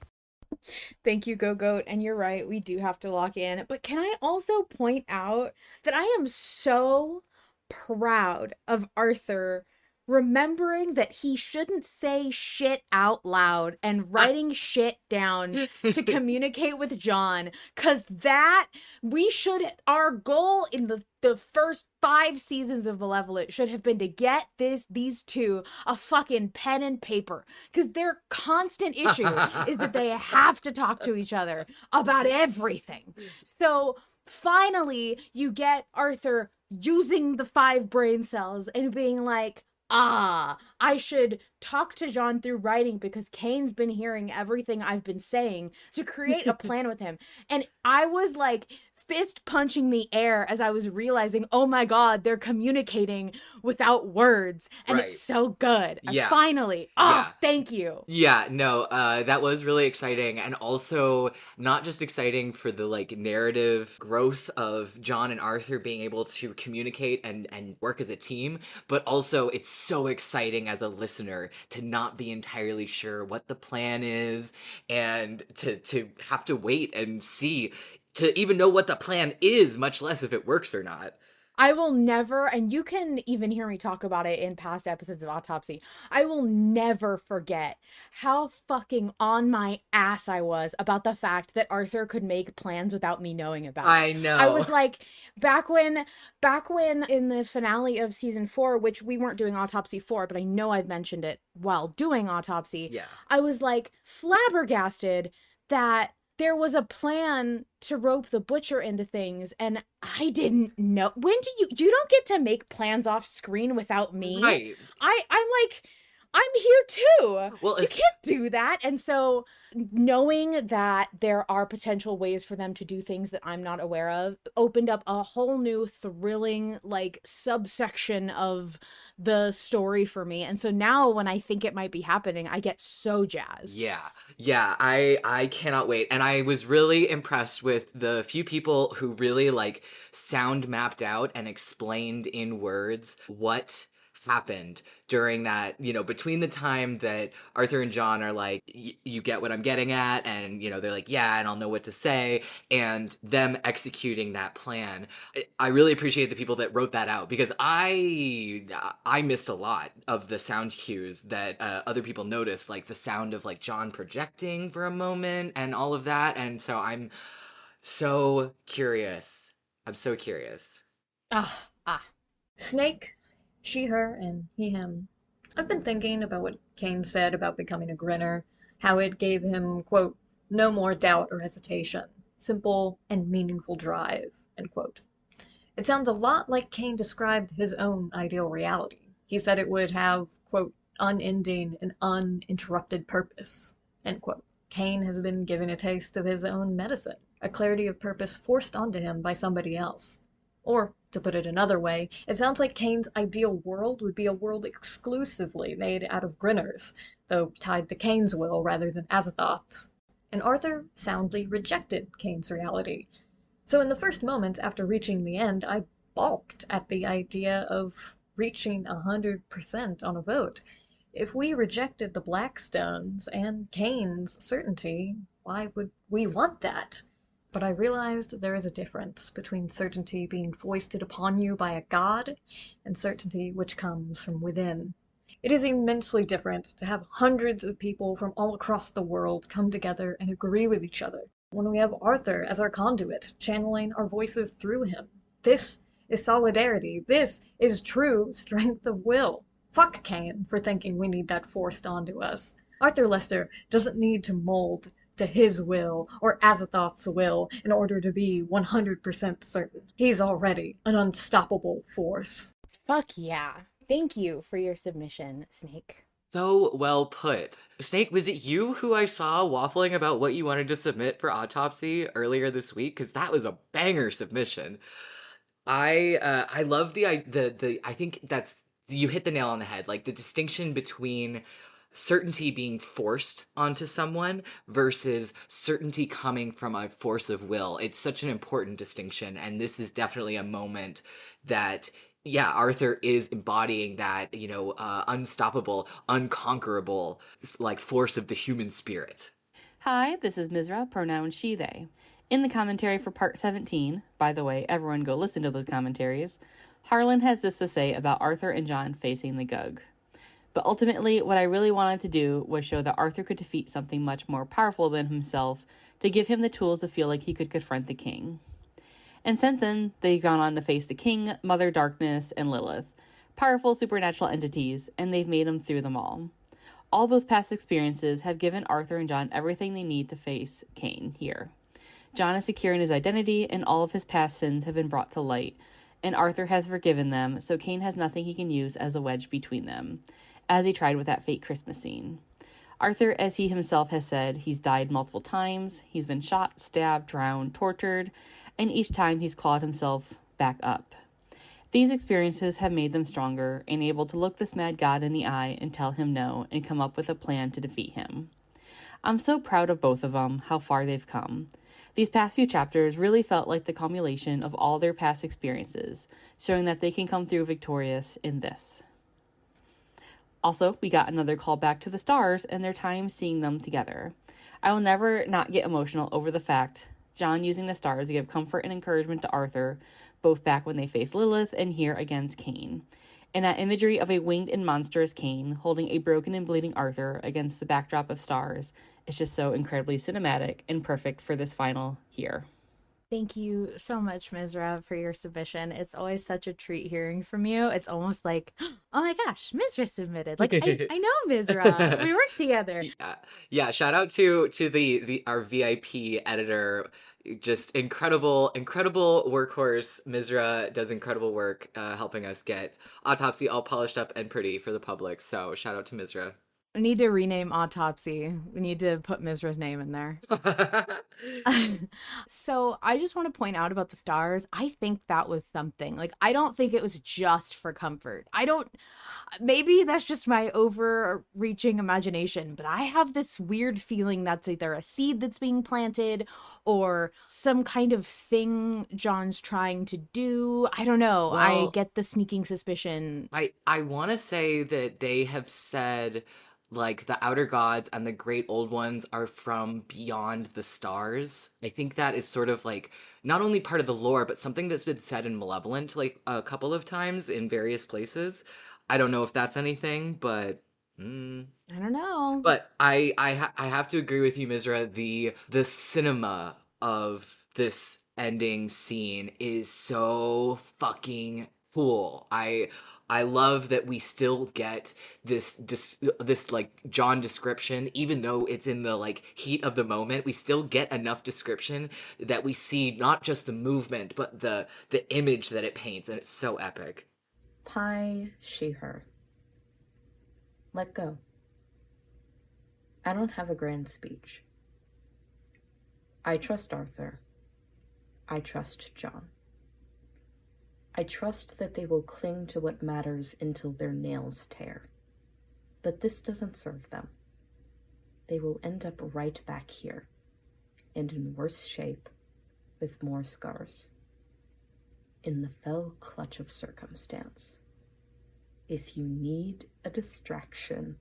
Thank you, Gogoat. And you're right, we do have to lock in. But can I also point out that I am so proud of Arthur remembering that he shouldn't say shit out loud and writing shit down to communicate with John, because our goal in the first 5 seasons of Malevolent should have been to get these two a fucking pen and paper, because their constant issue is that they have to talk to each other about everything. So finally you get Arthur using the 5 brain cells and being like, I should talk to John through writing because Kane's been hearing everything I've been saying, to create a plan with him. And I was like fist punching the air as I was realizing, oh my God, they're communicating without words. And Right. it's so good. Yeah. Finally. Yeah. Thank you. Yeah, no, that was really exciting, and also not just exciting for the like narrative growth of John and Arthur being able to communicate and work as a team, but also it's so exciting as a listener to not be entirely sure what the plan is, and to have to wait and see to even know what the plan is, much less if it works or not. I will never, and you can even hear me talk about it in past episodes of Autopsy, I will never forget how fucking on my ass I was about the fact that Arthur could make plans without me knowing about it. I know. I was like, back when in the finale of season 4, which we weren't doing Autopsy 4, but I know I've mentioned it while doing Autopsy. Yeah. I was like flabbergasted that there was a plan to rope the butcher into things, and I didn't know. When do you don't get to make plans off screen without me? Right. I'm like, I'm here too. Well, you can't do that. And so knowing that there are potential ways for them to do things that I'm not aware of opened up a whole new thrilling like subsection of the story for me. And so now when I think it might be happening, I get so jazzed. Yeah, I cannot wait. And I was really impressed with the few people who really like sound mapped out and explained in words what happened during that, between the time that Arthur and John are like, you get what I'm getting at, and they're like, yeah, and I'll know what to say, and them executing that plan. I really appreciate the people that wrote that out, because I missed a lot of the sound cues that other people noticed, like the sound of like John projecting for a moment and all of that. And so I'm so curious. Snake, she, her, and he, him. I've been thinking about what Cain said about becoming a grinner, how it gave him, quote, no more doubt or hesitation, simple and meaningful drive, end quote. It sounds a lot like Cain described his own ideal reality. He said it would have, quote, unending and uninterrupted purpose, end quote. Cain has been given a taste of his own medicine, a clarity of purpose forced onto him by somebody else. Or, to put it another way, it sounds like Cain's ideal world would be a world exclusively made out of grinners, though tied to Cain's will rather than Azathoth's. And Arthur soundly rejected Cain's reality. So in the first moments after reaching the end, I balked at the idea of reaching 100% on a vote. If we rejected the Blackstones and Cain's certainty, why would we want that? But I realized there is a difference between certainty being foisted upon you by a god and certainty which comes from within. It is immensely different to have hundreds of people from all across the world come together and agree with each other when we have Arthur as our conduit, channeling our voices through him. This is solidarity. This is true strength of will. Fuck Cain for thinking we need that forced onto us. Arthur Lester doesn't need to mold to his will or Azathoth's will in order to be 100% certain. He's already an unstoppable force. Fuck yeah. Thank you for your submission, Snake. So well put. Snake, was it you who I saw waffling about what you wanted to submit for Autopsy earlier this week? Because that was a banger submission. I love the I think that's, you hit the nail on the head, like the distinction between certainty being forced onto someone versus certainty coming from a force of will. It's such an important distinction, and this is definitely a moment that, yeah, Arthur is embodying that, unstoppable, unconquerable, like, force of the human spirit. Hi, this is Misraa, pronoun she, they. In the commentary for part 17, by the way, everyone go listen to those commentaries, Harlan has this to say about Arthur and John facing the Gug. But ultimately, what I really wanted to do was show that Arthur could defeat something much more powerful than himself to give him the tools to feel like he could confront the king. And since then, they've gone on to face the king, Mother Darkness, and Lilith, powerful supernatural entities, and they've made them through them all. All those past experiences have given Arthur and John everything they need to face Cain here. John is secure in his identity, and all of his past sins have been brought to light, and Arthur has forgiven them, so Cain has nothing he can use as a wedge between them, as he tried with that fake Christmas scene. Arthur, as he himself has said, he's died multiple times, he's been shot, stabbed, drowned, tortured, and each time he's clawed himself back up. These experiences have made them stronger and able to look this mad god in the eye and tell him no and come up with a plan to defeat him. I'm so proud of both of them, how far they've come. These past few chapters really felt like the culmination of all their past experiences, showing that they can come through victorious in this. Also, we got another call back to the stars and their time seeing them together. I will never not get emotional over the fact John using the stars to give comfort and encouragement to Arthur, both back when they faced Lilith and here against Cain. And that imagery of a winged and monstrous Cain holding a broken and bleeding Arthur against the backdrop of stars is just so incredibly cinematic and perfect for this final here. Thank you so much, Misraa, for your submission. It's always such a treat hearing from you. It's almost like, oh my gosh, Misraa submitted. Like, I know Misraa. We work together. Yeah. Shout out to our VIP editor. Just incredible workhorse. Misraa does incredible work helping us get Autopsy all polished up and pretty for the public. So shout out to Misraa. We need to rename Autopsy. We need to put Misra's name in there. So I just want to point out about the stars. I think that was something. Like, I don't think it was just for comfort. Maybe that's just my overreaching imagination, but I have this weird feeling that's either a seed that's being planted or some kind of thing John's trying to do. I don't know. Well, I get the sneaking suspicion. I want to say that they have said, like, the outer gods and the great old ones are from beyond the stars. I think that is sort of like not only part of the lore, but something that's been said in Malevolent like a couple of times in various places. I don't know if that's anything, but I don't know. But I have to agree with you, Misraa. The cinema of this ending scene is so fucking cool. I love that we still get this like John description, even though it's in the like heat of the moment. We still get enough description that we see not just the movement, but the image that it paints, and it's so epic. Pie, she, her. Let go. I don't have a grand speech. I trust Arthur. I trust John. I trust that they will cling to what matters until their nails tear. But this doesn't serve them. They will end up right back here, and in worse shape, with more scars. In the fell clutch of circumstance. If you need a distraction,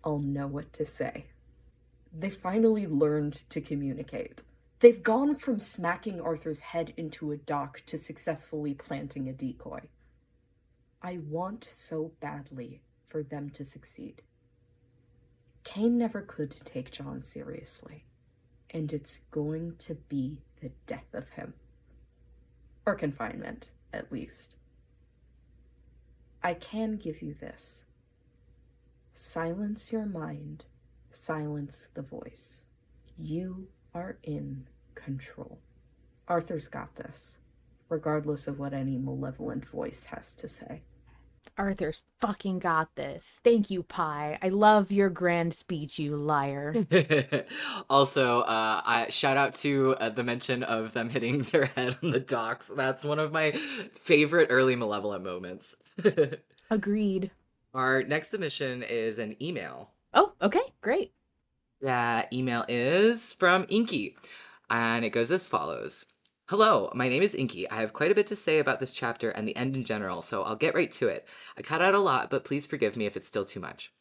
I'll know what to say. They finally learned to communicate. They've gone from smacking Arthur's head into a dock to successfully planting a decoy. I want so badly for them to succeed. Cain never could take John seriously, and it's going to be the death of him. Or confinement, at least. I can give you this. Silence your mind, silence the voice. You are in control. Arthur's got this, regardless of what any malevolent voice has to say. Arthur's fucking got this. Thank you, Pie. I love your grand speech, you liar. Also, I shout out to the mention of them hitting their head on the docks. That's one of my favorite early Malevolent moments. Agreed. Our next submission is an email. Oh, okay, great. That email is from Inky, and it goes as follows. Hello, my name is Inky. I have quite a bit to say about this chapter and the end in general, so I'll get right to it. I cut out a lot, but please forgive me if it's still too much.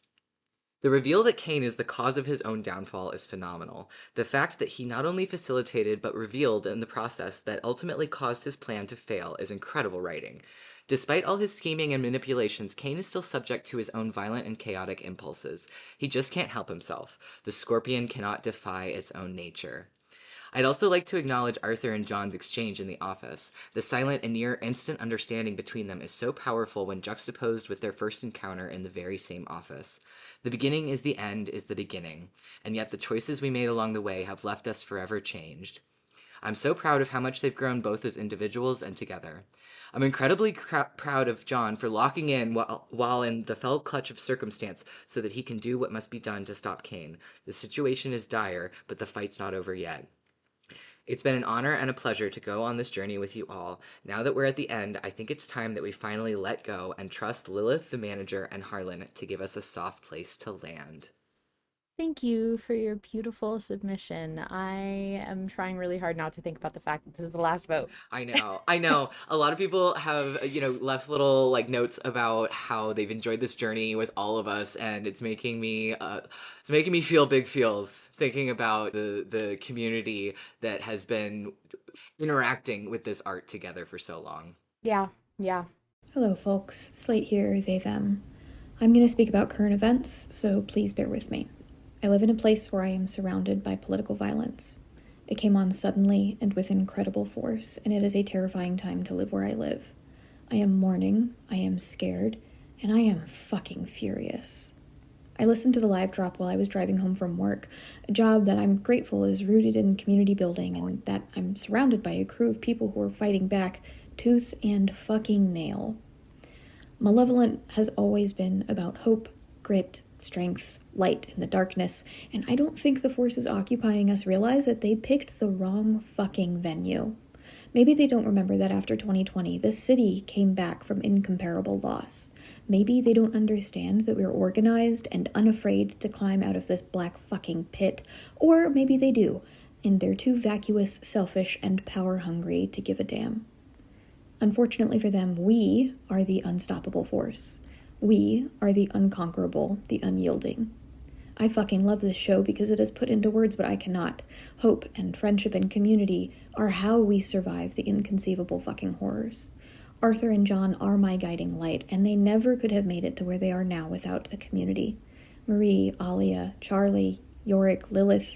The reveal that Cain is the cause of his own downfall is phenomenal. The fact that he not only facilitated but revealed in the process that ultimately caused his plan to fail is incredible writing. Despite all his scheming and manipulations, Cain is still subject to his own violent and chaotic impulses. He just can't help himself. The scorpion cannot defy its own nature. I'd also like to acknowledge Arthur and John's exchange in the office. The silent and near instant understanding between them is so powerful when juxtaposed with their first encounter in the very same office. The beginning is the end is the beginning, and yet the choices we made along the way have left us forever changed. I'm so proud of how much they've grown both as individuals and together. I'm incredibly proud of John for locking in while in the fell clutch of circumstance so that he can do what must be done to stop Cain. The situation is dire, but the fight's not over yet. It's been an honor and a pleasure to go on this journey with you all. Now that we're at the end, I think it's time that we finally let go and trust Lilith, the manager, and Harlan to give us a soft place to land. Thank you for your beautiful submission. I am trying really hard not to think about the fact that this is the last vote. I know. A lot of people have, left little like notes about how they've enjoyed this journey with all of us, and it's making me feel big feels thinking about the community that has been interacting with this art together for so long. Yeah. Hello, folks. Slate here, they, them. I'm going to speak about current events, so please bear with me. I live in a place where I am surrounded by political violence. It came on suddenly and with incredible force, and it is a terrifying time to live where I live. I am mourning, I am scared, and I am fucking furious. I listened to the live drop while I was driving home from work, a job that I'm grateful is rooted in community building and that I'm surrounded by a crew of people who are fighting back tooth and fucking nail. Malevolent has always been about hope, grit, strength, light in the darkness, and I don't think the forces occupying us realize that they picked the wrong fucking venue. Maybe they don't remember that after 2020, this city came back from incomparable loss. Maybe they don't understand that we're organized and unafraid to climb out of this black fucking pit, or maybe they do, and they're too vacuous, selfish, and power-hungry to give a damn. Unfortunately for them, we are the unstoppable force. We are the unconquerable, the unyielding. I fucking love this show because it has put into words what I cannot. Hope and friendship and community are how we survive the inconceivable fucking horrors. Arthur and John are my guiding light, and they never could have made it to where they are now without a community. Marie, Alia, Charlie, Yorick, Lilith,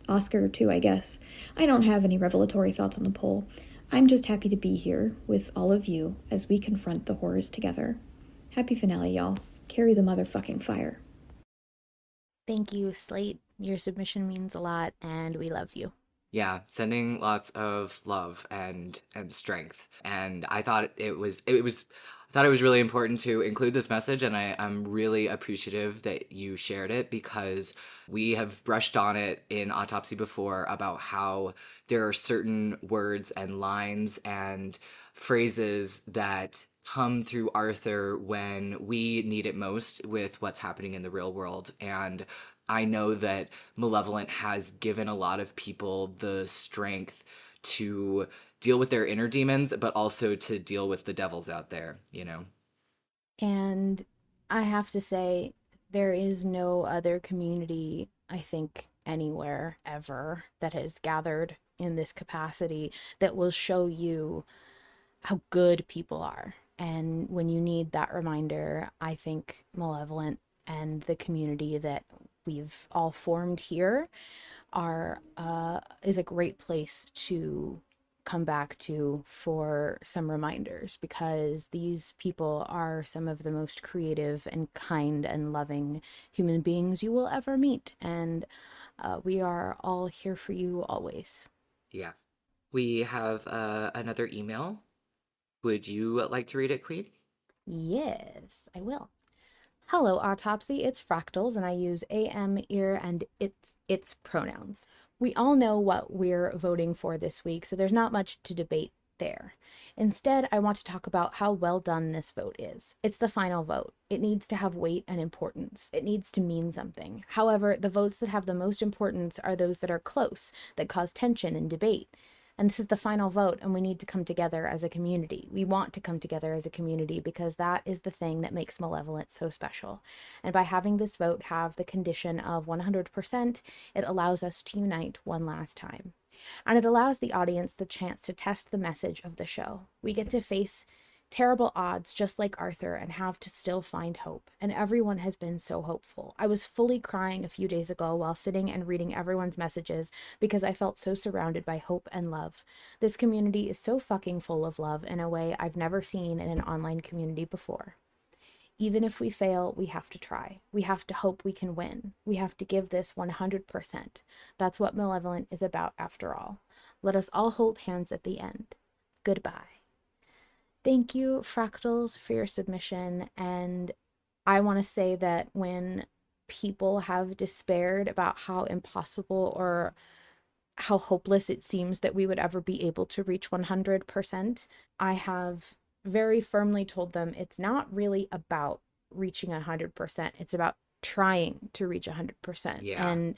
Oscar too, I guess. I don't have any revelatory thoughts on the poll. I'm just happy to be here with all of you as we confront the horrors together. Happy finale, y'all. Carry the motherfucking fire. Thank you, Slate. Your submission means a lot, and we love you. Yeah, sending lots of love and strength. And I thought it was really important to include this message, and I'm really appreciative that you shared it because we have brushed on it in Autopsy before about how there are certain words and lines and phrases that come through Arthur when we need it most with what's happening in the real world. And I know that Malevolent has given a lot of people the strength to deal with their inner demons, but also to deal with the devils out there, And I have to say, there is no other community, I think, anywhere ever that has gathered in this capacity that will show you how good people are. And when you need that reminder, I think Malevolent and the community that we've all formed here is a great place to come back to for some reminders, because these people are some of the most creative and kind and loving human beings you will ever meet, and we are all here for you always. Yeah. We have another email. Would you like to read it, Queen? Yes, I will. Hello, Autopsy. It's Fractals, and I use AM, ear, and its pronouns. We all know what we're voting for this week, so there's not much to debate there. Instead, I want to talk about how well done this vote is. It's the final vote. It needs to have weight and importance. It needs to mean something. However, the votes that have the most importance are those that are close, that cause tension and debate. And this is the final vote, and we need to come together as a community. We want to come together as a community because that is the thing that makes Malevolent so special. And by having this vote have the condition of 100%, it allows us to unite one last time. And it allows the audience the chance to test the message of the show. We get to face terrible odds just like Arthur and have to still find hope. And everyone has been so hopeful. I was fully crying a few days ago while sitting and reading everyone's messages because I felt so surrounded by hope and love. This community is so fucking full of love in a way I've never seen in an online community before. Even if we fail, we have to try. We have to hope we can win. We have to give this 100%. That's what Malevolent is about after all. Let us all hold hands at the end. Goodbye. Thank you, Fractals, for your submission. And I want to say that when people have despaired about how impossible or how hopeless it seems that we would ever be able to reach 100%, I have very firmly told them it's not really about reaching 100%. It's about trying to reach 100%. Yeah. And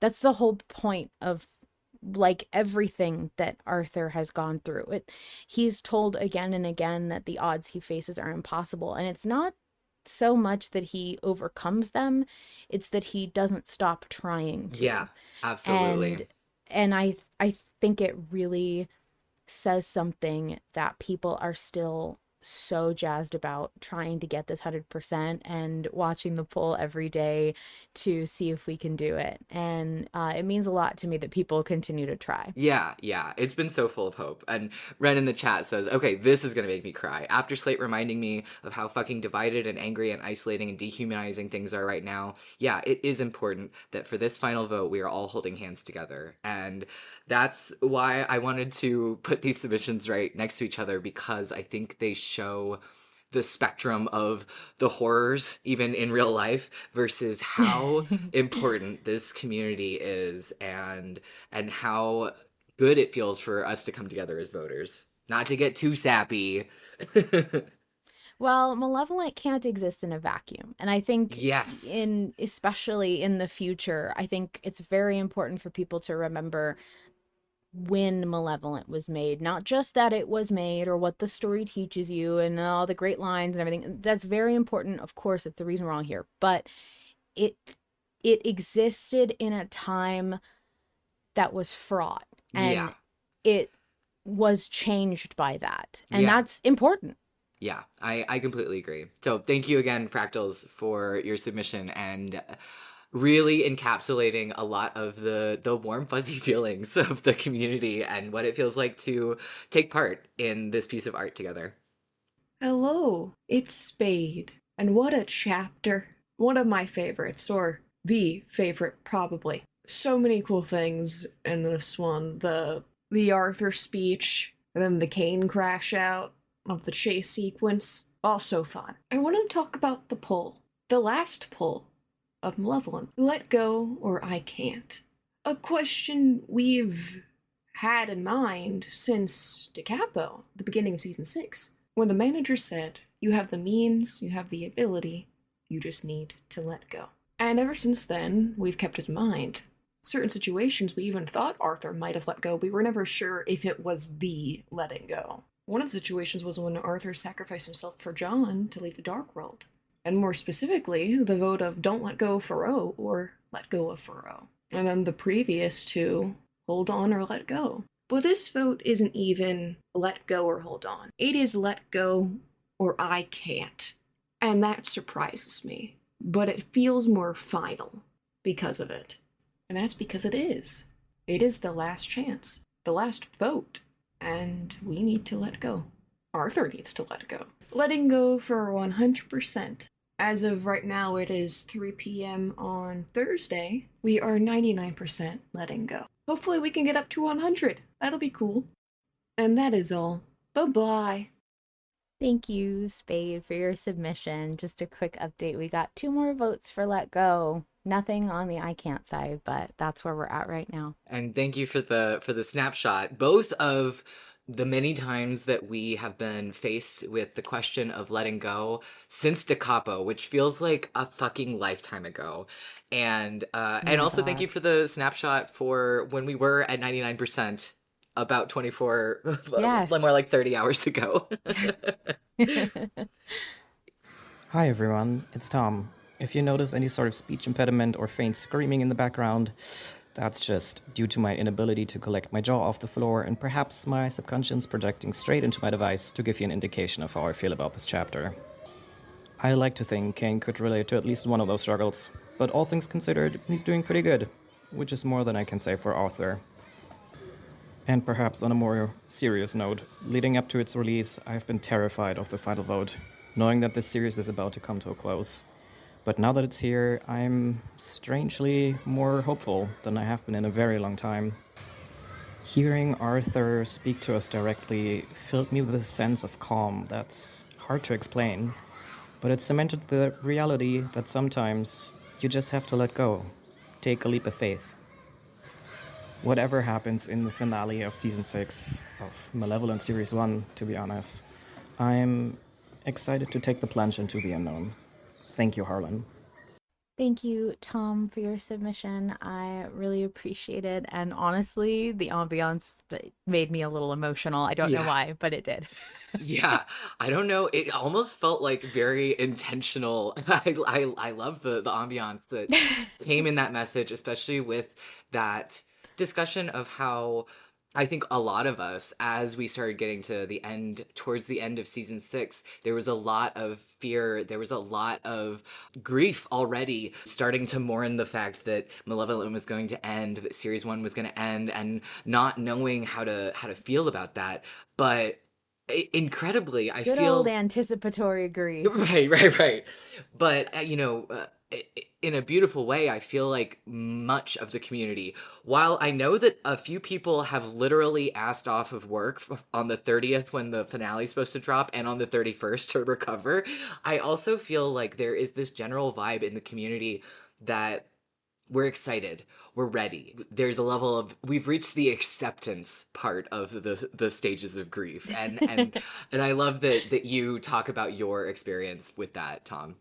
that's the whole point of like everything that Arthur has gone through. He's told again and again that the odds he faces are impossible. And it's not so much that he overcomes them, it's that he doesn't stop trying to. Yeah, absolutely. And I think it really says something that people are still so jazzed about trying to get this 100% and watching the poll every day to see if we can do it. And it means a lot to me that people continue to try. Yeah, it's been so full of hope. And Ren in the chat says, okay, this is gonna make me cry. After Slate reminding me of how fucking divided and angry and isolating and dehumanizing things are right now, yeah, it is important that for this final vote, we are all holding hands together. And that's why I wanted to put these submissions right next to each other, because I think they show the spectrum of the horrors, even in real life, versus how important this community is and how good it feels for us to come together as voters. Not to get too sappy. Well, Malevolent can't exist in a vacuum. And I think yes, especially in the future, I think it's very important for people to remember when Malevolent was made, not just that it was made or what the story teaches you and all the great lines and everything. That's very important. Of course, it's the reason we're all here, but it existed in a time that was fraught, and it was changed by that. And that's important. Yeah, I completely agree. So thank you again, Fractals, for your submission and really encapsulating a lot of the warm, fuzzy feelings of the community and what it feels like to take part in this piece of art together. Hello, it's Spade. And what a chapter. One of my favorites, or the favorite, probably. So many cool things in this one. The Arthur speech, and then the Cain crash out of the chase sequence. Also fun. I want to talk about the poll. The last poll of Malevolent. Let go or I can't. A question we've had in mind since DeCapo, the beginning of season 6, when the manager said, you have the means, you have the ability, you just need to let go. And ever since then, we've kept it in mind. Certain situations we even thought Arthur might have let go, we were never sure if it was the letting go. One of the situations was when Arthur sacrificed himself for John to leave the Dark World. And more specifically, the vote of don't let go Faro or let go of Faro. And then the previous two, hold on or let go. But this vote isn't even let go or hold on. It is let go or I can't. And that surprises me. But it feels more final because of it. And that's because it is. It is the last chance. The last vote. And we need to let go. Arthur needs to let go. Letting go for 100%. As of right now, it is 3 p.m. on Thursday. We are 99% letting go. Hopefully we can get up to 100. That'll be cool. And that is all. Bye-bye. Thank you, Spade, for your submission. Just a quick update. We got 2 more votes for let go. Nothing on the I can't side, but that's where we're at right now. And thank you for the snapshot, both of the many times that we have been faced with the question of letting go since Da Capo, which feels like a fucking lifetime ago. And also thank you for the snapshot for when we were at 99% about 24, more like 30 hours ago. Hi everyone, it's Tom. If you notice any sort of speech impediment or faint screaming in the background, that's just due to my inability to collect my jaw off the floor and perhaps my subconscious projecting straight into my device to give you an indication of how I feel about this chapter. I like to think Cain could relate to at least one of those struggles, but all things considered, he's doing pretty good, which is more than I can say for Arthur. And perhaps on a more serious note, leading up to its release, I've been terrified of the final vote, knowing that this series is about to come to a close. But now that it's here, I'm strangely more hopeful than I have been in a very long time. Hearing Arthur speak to us directly filled me with a sense of calm that's hard to explain, but it cemented the reality that sometimes you just have to let go, take a leap of faith. whatever happens in the finale of Season 6 of Malevolent Series 1, to be honest, I'm excited to take the plunge into the unknown. Thank you, Harlan. Thank you, Tom, for your submission. I really appreciate it. And honestly, the ambiance made me a little emotional. I don't know why, but it did. Yeah, I don't know. It almost felt like very intentional. I love the ambiance that came in that message, especially with that discussion of how I think a lot of us, as we started getting to the end, towards the end of season 6, there was a lot of fear. There was a lot of grief already, starting to mourn the fact that Malevolent was going to end, that series 1 was going to end, and not knowing how to feel about that. But incredibly, I Good feel old anticipatory grief. right. But in a beautiful way, I feel like much of the community, while I know that a few people have literally asked off of work on the 30th when the finale is supposed to drop and on the 31st to recover, I also feel like there is this general vibe in the community that we're excited, we're ready. There's a level of, we've reached the acceptance part of the stages of grief, and I love that you talk about your experience with that, Tom.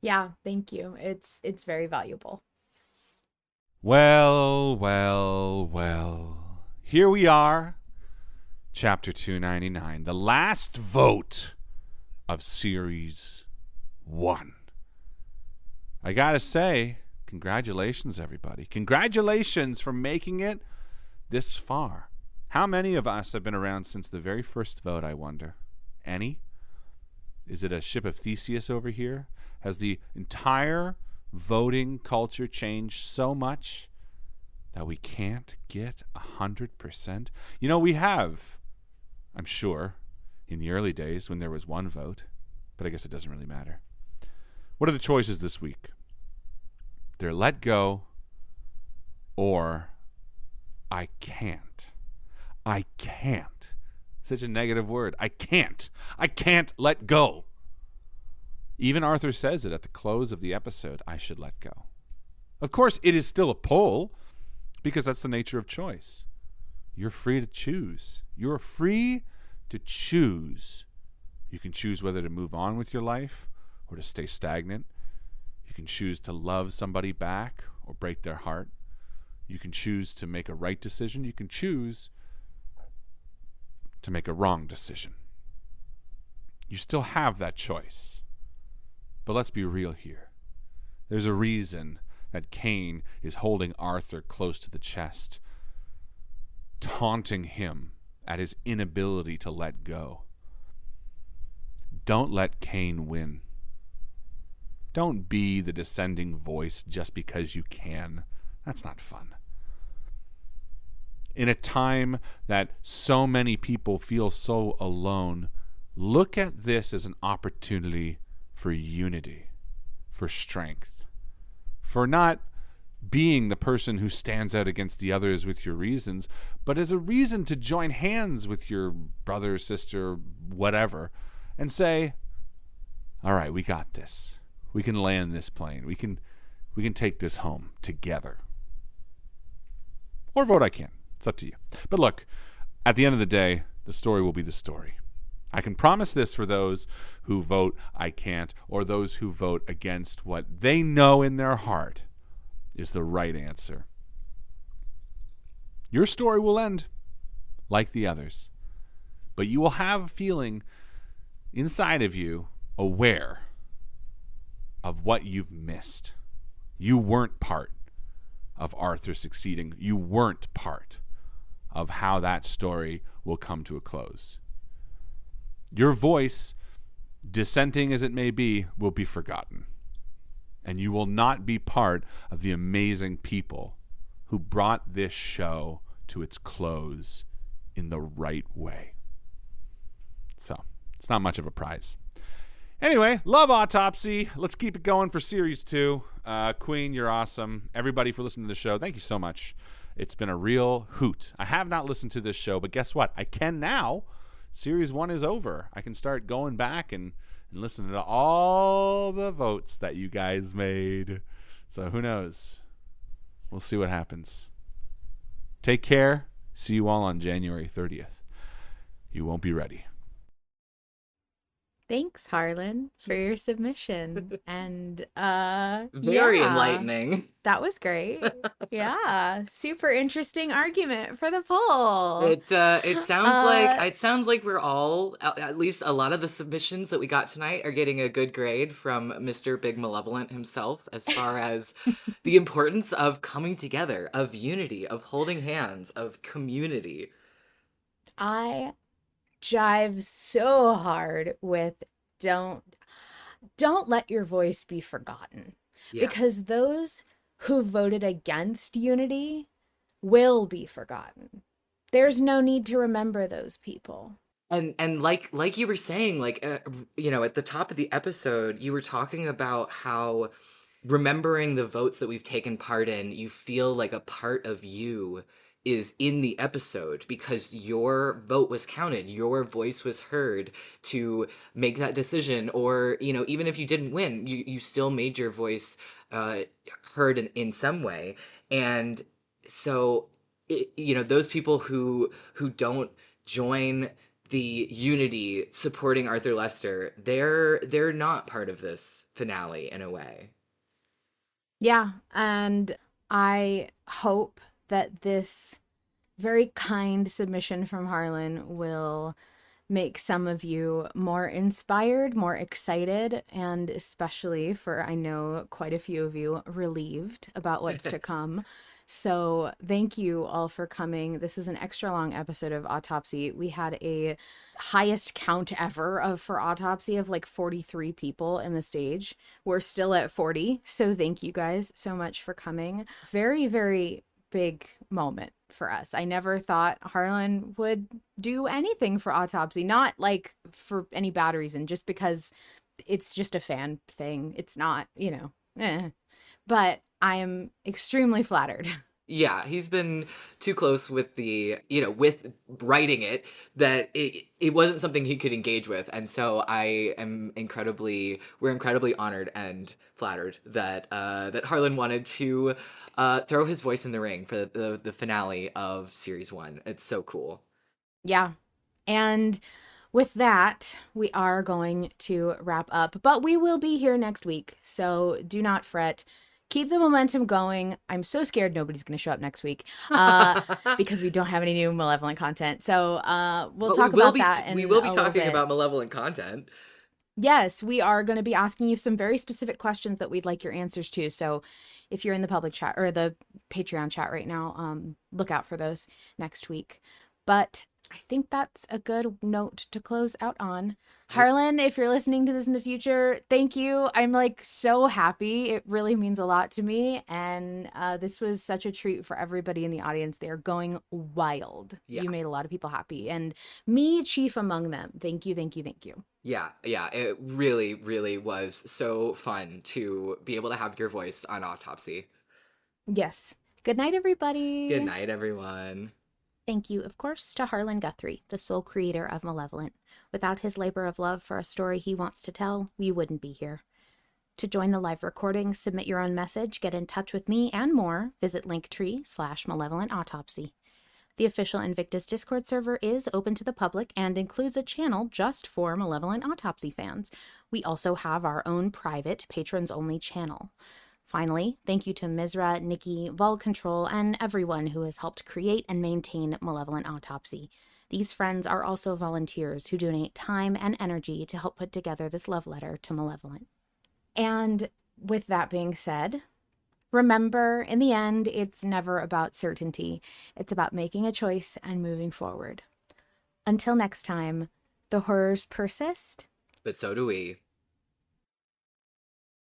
Yeah, thank you. It's very valuable. Well. Here we are, chapter 299, the last vote of series 1. I gotta say, congratulations, everybody. Congratulations for making it this far. How many of us have been around since the very first vote, I wonder? Any? Is it a ship of Theseus over here? Has the entire voting culture changed so much that we can't get 100%? You know, we have, I'm sure, in the early days when there was one vote, but I guess it doesn't really matter. What are the choices this week? They're let go or I can't. I can't. Such a negative word. I can't let go. Even Arthur says it at the close of the episode, I should let go. Of course, it is still a poll because that's the nature of choice. You're free to choose. You're free to choose. You can choose whether to move on with your life or to stay stagnant. You can choose to love somebody back or break their heart. You can choose to make a right decision. You can choose to make a wrong decision. You still have that choice. But let's be real here. There's a reason that Cain is holding Arthur close to the chest, taunting him at his inability to let go. Don't let Cain win. Don't be the dissenting voice just because you can. That's not fun. In a time that so many people feel so alone, look at this as an opportunity for unity, for strength, for not being the person who stands out against the others with your reasons, but as a reason to join hands with your brother, sister, whatever, and say, all right, we got this. We can land this plane. We can take this home together. Or vote I can. It's up to you. But look, at the end of the day, the story will be the story. I can promise this for those who vote I can't, or those who vote against what they know in their heart is the right answer. Your story will end like the others, but you will have a feeling inside of you aware of what you've missed. You weren't part of Arthur succeeding. You weren't part of how that story will come to a close. Your voice, dissenting as it may be, will be forgotten. And you will not be part of the amazing people who brought this show to its close in the right way. So, it's not much of a prize. Anyway, love Autopsy. Let's keep it going for Series 2. Queen, you're awesome. Everybody for listening to the show, thank you so much. It's been a real hoot. I have not listened to this show, but guess what? I can now. Series 1 is over. I can start going back and listening to all the votes that you guys made. So who knows? We'll see what happens. Take care. See you all on January 30th. You won't be ready. Thanks, Harlan, for your submission. And Very yeah, enlightening. that was great. Yeah, super interesting argument for the poll. It sounds like we're all, at least a lot of the submissions that we got tonight are getting a good grade from Mr. Big Malevolent himself as far as the importance of coming together, of unity, of holding hands, of community. I jive so hard with don't let your voice be forgotten. Yeah. Because those who voted against unity will be forgotten. There's no need to remember those people. And like you were saying, like at the top of the episode, you were talking about how remembering the votes that we've taken part in, you feel like a part of you is in the episode because your vote was counted, your voice was heard to make that decision, or even if you didn't win, you still made your voice heard in some way. And so those people who don't join the unity supporting Arthur Lester, they're not part of this finale in a way. Yeah, and I hope that this very kind submission from Harlan will make some of you more inspired, more excited, and especially for, I know, quite a few of you relieved about what's to come. So thank you all for coming. This was an extra long episode of Autopsy. We had a highest count ever for Autopsy of like 43 people in the stage. We're still at 40. So thank you guys so much for coming. Very, very big moment for us. I never thought Harlan would do anything for Autopsy, not like for any bad reason, just because it's just a fan thing. It's not, but I am extremely flattered. Yeah, he's been too close with with writing it that it wasn't something he could engage with. And so we're incredibly honored and flattered that Harlan wanted to throw his voice in the ring for the finale of series 1. It's so cool. Yeah. And with that, we are going to wrap up, but we will be here next week. So do not fret. Keep the momentum going. I'm so scared nobody's going to show up next week because we don't have any new Malevolent content. So we'll talk about that. We will be talking about Malevolent content. Yes, we are going to be asking you some very specific questions that we'd like your answers to. So if you're in the public chat or the Patreon chat right now, look out for those next week. But I think that's a good note to close out on. Harlan, if you're listening to this in the future, thank you. I'm like so happy. It really means a lot to me. And this was such a treat for everybody in the audience. They are going wild. Yeah. You made a lot of people happy. And me, chief among them. Thank you, thank you, thank you. Yeah. It really, really was so fun to be able to have your voice on Autopsy. Yes. Good night, everybody. Good night, everyone. Thank you, of course, to Harlan Guthrie, the sole creator of Malevolent. Without his labor of love for a story he wants to tell, we wouldn't be here. To join the live recording, submit your own message, get in touch with me, and more, visit Linktree/Malevolent Autopsy. The official Invictus Discord server is open to the public and includes a channel just for Malevolent Autopsy fans. We also have our own private, patrons-only channel. Finally, thank you to Misraa, Nikki, Vol Control, and everyone who has helped create and maintain Malevolent Autopsy. These friends are also volunteers who donate time and energy to help put together this love letter to Malevolent. And with that being said, remember, in the end, it's never about certainty. It's about making a choice and moving forward. Until next time, the horrors persist. But so do we.